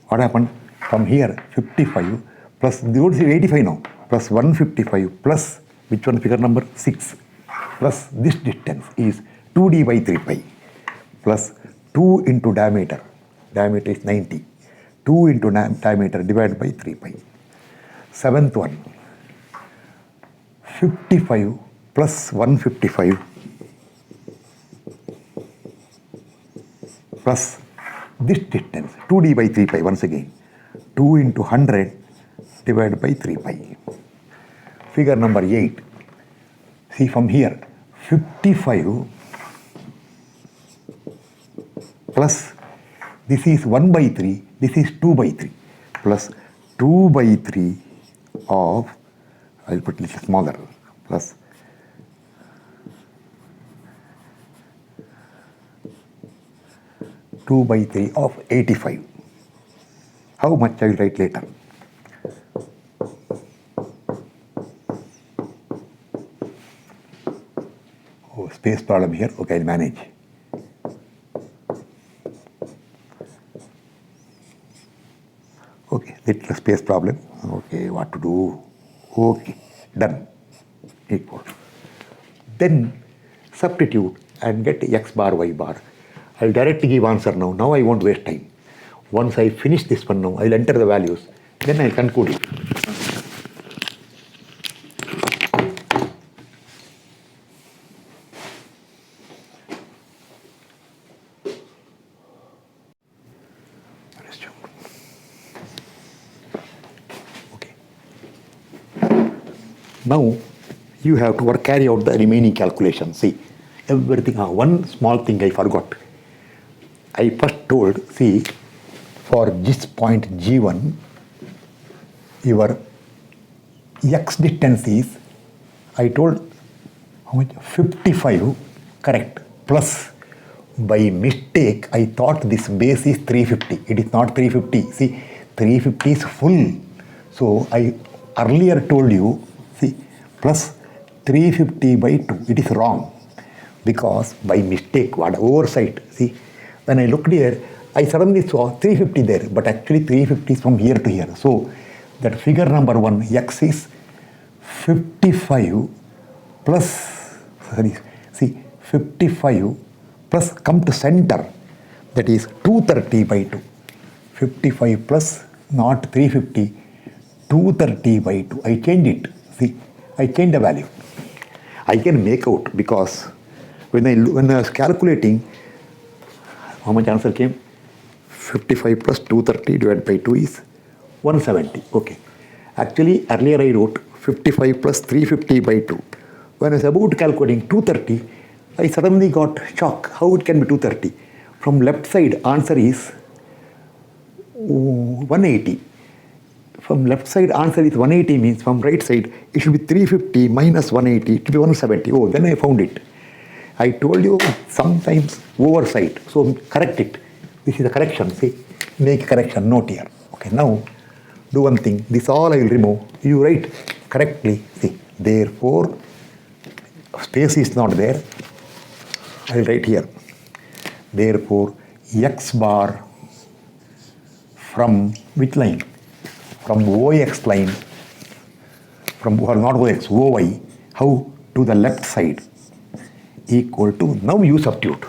What happened? From here 55 plus, you see 85 now, plus 155 plus, which one figure number 6, plus this distance is 2d by 3 pi, plus 2 into diameter is 90, 2 into diameter divided by 3 pi. Seventh one, 55 plus 155 plus this distance 2d by 3 pi, once again 2 into 100 divided by 3 pi. Figure number 8. See from here 55 plus, this is 1 by 3, this is 2 by 3, plus 2 by 3 of, I'll put little smaller, plus 2 by 3 of 85. How much I will write later. Oh, space problem here. Okay, I'll manage. Okay, little space problem. Okay, what to do? Okay, done. Equal. Then substitute and get x bar, y bar. I'll directly give answer now. Now I won't waste time. Once I finish this one now, I'll enter the values. Then I'll conclude it. Okay. Now you have to carry out the remaining calculation. See, everything. One small thing I forgot. I first told, see, for this point G1, your x distance is, I told how much? 55, correct, plus by mistake I thought this base is 350. It is not 350. See, 350 is full. So I earlier told you, see, plus 350 by 2. It is wrong because by mistake, what oversight, see, when I looked here, I suddenly saw 350 there, but actually 350 is from here to here. So that figure number 1, x is 55 plus, see, 55 plus come to center, that is 230 by 2. 55 plus, not 350, 230 by 2. I changed it. See, I changed the value. I can make out because when I was calculating, how much answer came? 55 plus 230 divided by 2 is 170. Okay. Actually, earlier I wrote 55 plus 350 by 2. When I was about calculating 230, I suddenly got shocked. How it can be 230? From left side, answer is 180. From left side, answer is 180 means from right side, it should be 350 minus 180, it should be 170. Oh, then I found it. I told you sometimes oversight, so correct it. This is a correction, see, make a correction, note here. Okay, now do one thing, this all I will remove. You write correctly, see, therefore, space is not there. I will write here. Therefore, x bar from which line? From OX line, from not OX, OY, how to the left side equal to, now you substitute.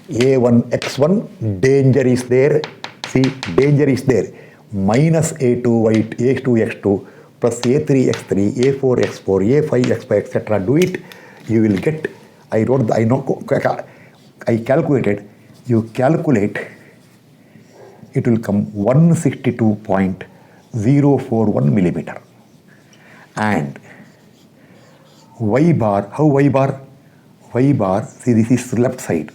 A1, x1, danger is there. See, danger is there. Minus A2, A2, x2, plus A3, x3, A4, x4, A5, x5, etc. Do it. You will get, I calculated, you calculate, it will come 162.041 millimeter. And y bar, how y bar? Y bar, see, this is left side.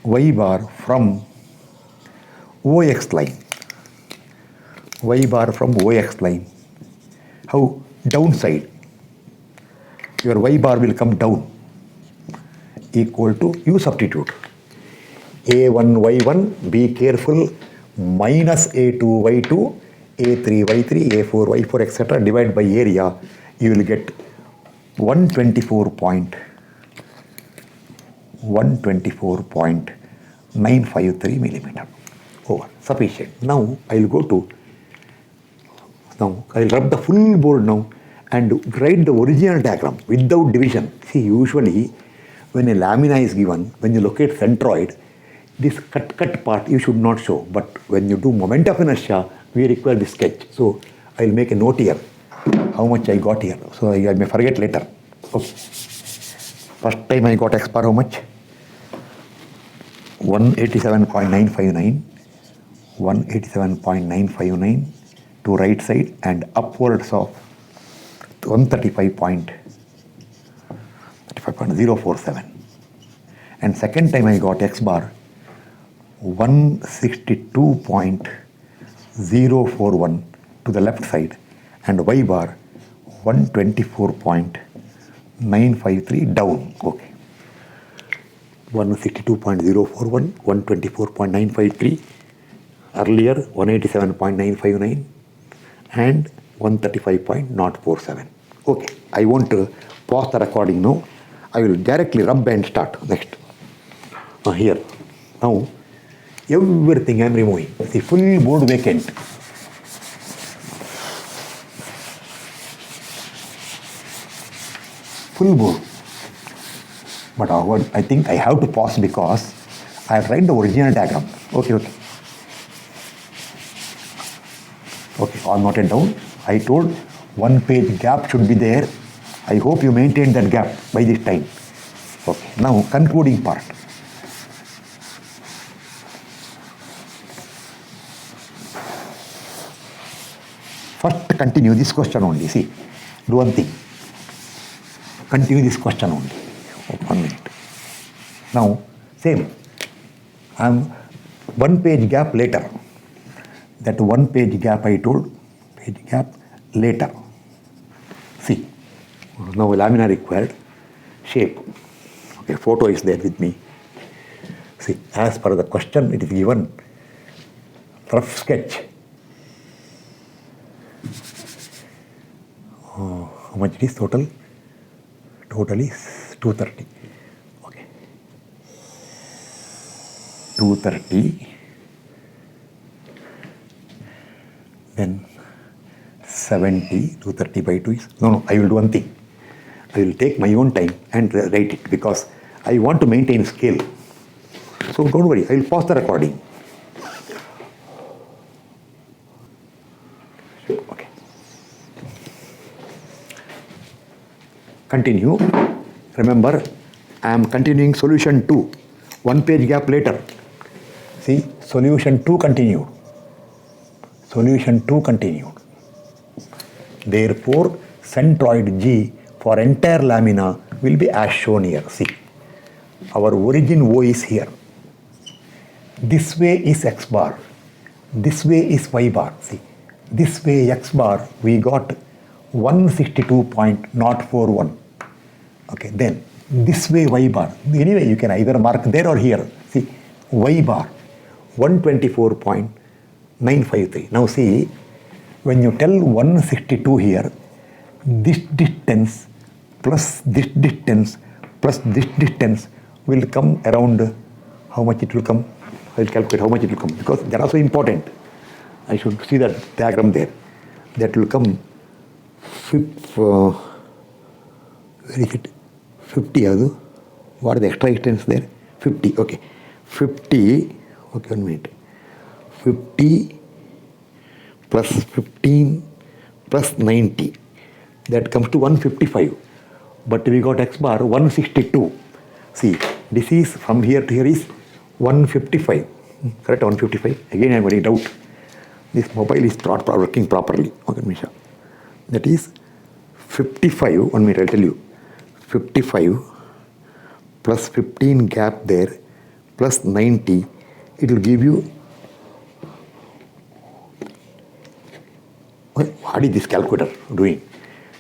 Y bar from OX line. Y bar from OX line. How? Downside. Your y bar will come down. Equal to, you substitute. A1, y1, be careful, minus A2, y2, A3, y3, A4, y4, etc. Divide by area, you will get 124.953 millimeter. over. Sufficient. Now I'll go to, now I'll rub the full board now and write the original diagram without division. See, usually when a lamina is given, when you locate centroid, this cut part you should not show. But when you do moment of inertia, we require this sketch. So I'll make a note here, how much I got here. So I may forget later. Okay. First time I got X bar how much? 187.959. 187.959 to right side and upwards of 135.047. And second time I got X bar 162.041 to the left side and Y bar 124.953 down. Okay. 162.041, 124.953, earlier 187.959 and 135.047. Okay, I want to pause the recording now. I will directly rub and start next. Here, now everything I am removing. See, full board vacant. Full board. But I think I have to pause because I have write the original diagram. Okay. Okay, all noted down. I told 1 page gap should be there. I hope you maintain that gap by this time. Okay, now concluding part. First continue this question only. See, do one thing. Continue this question only. 1 minute. Now, same. I'm 1 page gap later. That 1 page gap I told, page gap later. See, now lamina required shape. Okay, photo is there with me. See, as per the question, it is given rough sketch. How much it is total? Total is 230. Okay. 230. Then 70, 230 by 2 is, no, I will do one thing. I will take my own time and write it because I want to maintain scale. So don't worry, I will pause the recording. Okay. Continue. Remember, I am continuing solution 2. 1 page gap later. See, solution 2 continued. Solution 2 continued. Therefore, centroid G for entire lamina will be as shown here. See, our origin O is here. This way is X bar. This way is Y bar. See, this way X bar we got 162.041. Okay, then this way Y bar. Anyway, you can either mark there or here. See, Y bar 124.953. Now see, when you tell 162 here, this distance plus this distance plus this distance will come around, how much it will come? I will calculate how much it will come because they are also important. I should see that diagram there. That will come, where is it? 50, what are the extra distance there? 50, okay. 50, okay, 1 minute. 50 plus 15 plus 90. That comes to 155. But we got X bar 162. See, this is from here to here is 155. Correct, 155. Again, I am getting doubt. This mobile is not working properly. Okay, Misha. That is 55. 1 minute, I'll tell you. 55 plus 15 gap there plus 90. It will give you. What is this calculator doing?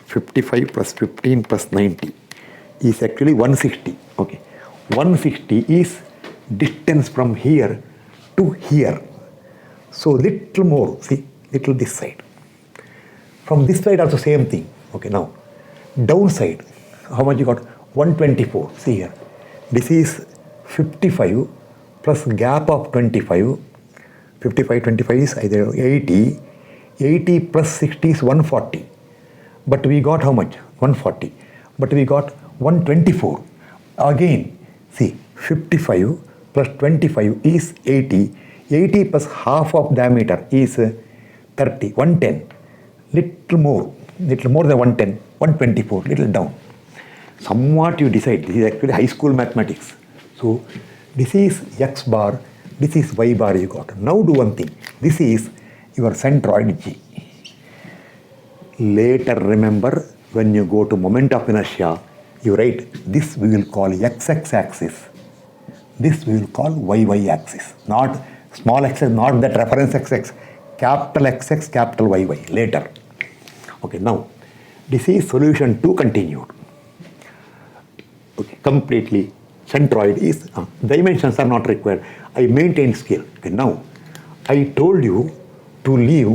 55 plus 15 plus 90 is actually 160. Okay. 160 is distance from here to here. So little more, see, little this side. From this side also same thing. Okay, now downside, how much you got? 124. See here. This is 55 plus gap of 25. 55, 25 is either 80. 80 plus 60 is 140. But we got how much? 140. But we got 124. Again, see, 55 plus 25 is 80. 80 plus half of diameter is 30, 110. Little more than 110, 124, little down. Somewhat you decide. This is actually high school mathematics. So this is X bar, this is Y bar you got. Now do one thing. This is your centroid G. Later remember, when you go to moment of inertia, you write this we will call XX axis. This we will call YY axis. Not small x, not that reference XX. Capital XX, capital YY later. Okay, now this is solution 2 continued. Okay, completely. Centroid is, dimensions are not required. I maintain scale. Okay, now I told you to leave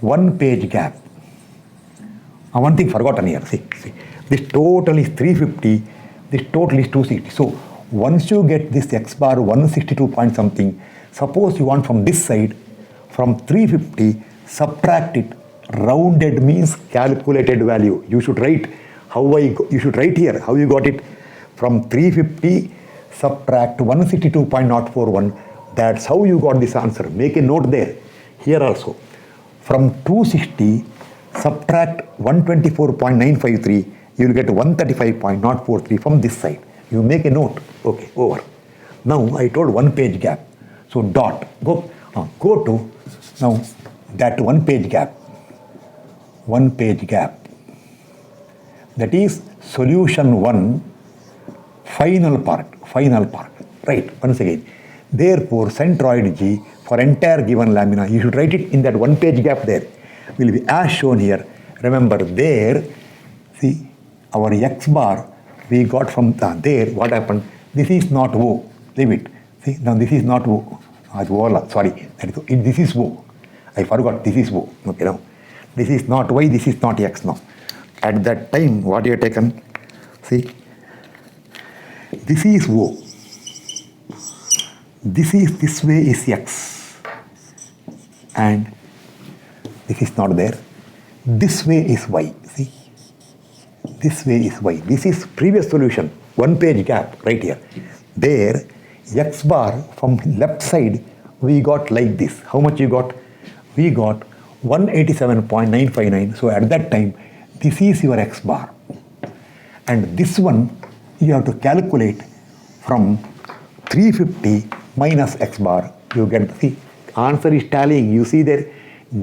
1 page gap. One thing forgotten here. See, this total is 350. This total is 260. So once you get this X bar 162 point something, suppose you want from this side, from 350, subtract it. Rounded means calculated value. You should write you should write here how you got it. From 350, subtract 162.041. That's how you got this answer. Make a note there. Here also. From 260, subtract 124.953. You will get 135.043 from this side. You make a note. Okay, over. Now I told 1 page gap. So dot. Go to now that 1 page gap. 1 page gap. That is solution 1, final part. Right, once again. Therefore, centroid G for entire given lamina, you should write it in that 1 page gap there. Will be as shown here. Remember there, see, our X bar we got from there. What happened? This is not O. Leave it. See, now this is not O. Sorry, this is O. I forgot, this is O. Okay, now. This is not Y, this is not X now. At that time, what you have taken? See, this is O. This way is X. And this is not there. This way is Y. See, this way is Y. This is previous solution. 1 page gap right here. There, X bar from left side, we got like this. How much you got? We got 187.959. So at that time, this is your X bar. And this one, you have to calculate from 350 minus X bar. You get the answer is tallying. You see there,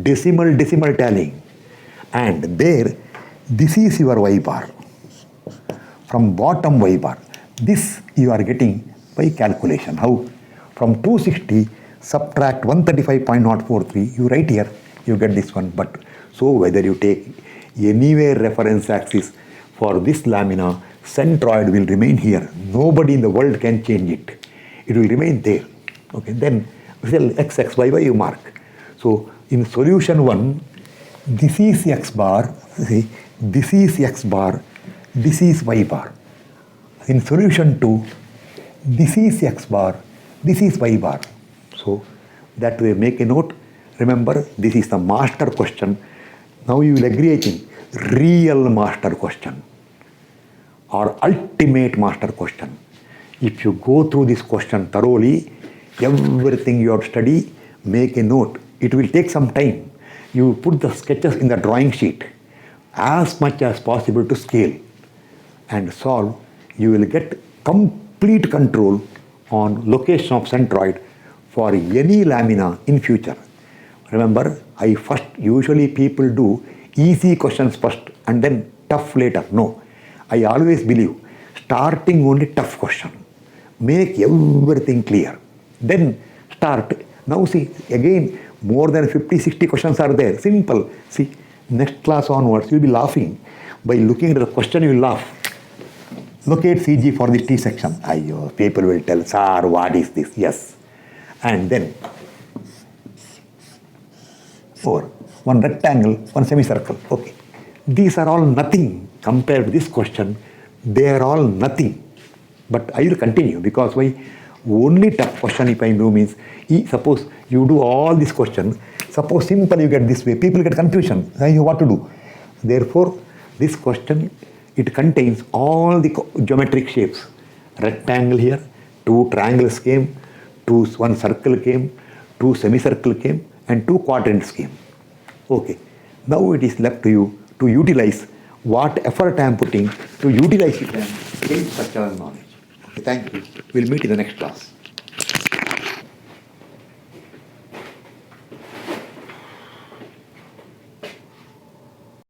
decimal tallying. And there, this is your Y bar. From bottom Y bar. This you are getting by calculation. How? From 260, subtract 135.043. You write here, you get this one. But so whether you take anywhere reference axis for this lamina, centroid will remain here. Nobody in the world can change it. It will remain there. Okay, then X, X, Y, Y you mark. So in solution 1, this is X bar, see, this is X bar, this is Y bar. In solution 2, this is X bar, this is Y bar. So that way make a note. Remember, this is the master question. Now you will agree, I think, real master question or ultimate master question. If you go through this question thoroughly, everything you have to study, make a note. It will take some time. You put the sketches in the drawing sheet as much as possible to scale and solve. You will get complete control on location of centroid for any lamina in future. Remember, usually people do easy questions first and then tough later. No, I always believe starting only tough question. Make everything clear. Then start. Now see, again, more than 50-60 questions are there. Simple. See, next class onwards, you'll be laughing. By looking at the question, you'll laugh. Locate CG for the T section. People will tell, sir, what is this? Yes. And then 4. One rectangle, one semicircle. Okay. These are all nothing compared to this question. They are all nothing. But I will continue because why? Only tough question if I know means, suppose you do all these questions, suppose simple you get this way, people get confusion. What to do? Therefore, this question, it contains all the geometric shapes. Rectangle here, 2 triangles came, 1 circle came, 2 semicircle came, and 2 quadrants came. Okay. Now it is left to you to utilize what effort I am putting to utilize it and gain such a knowledge. Okay, thank you. We'll meet in the next class.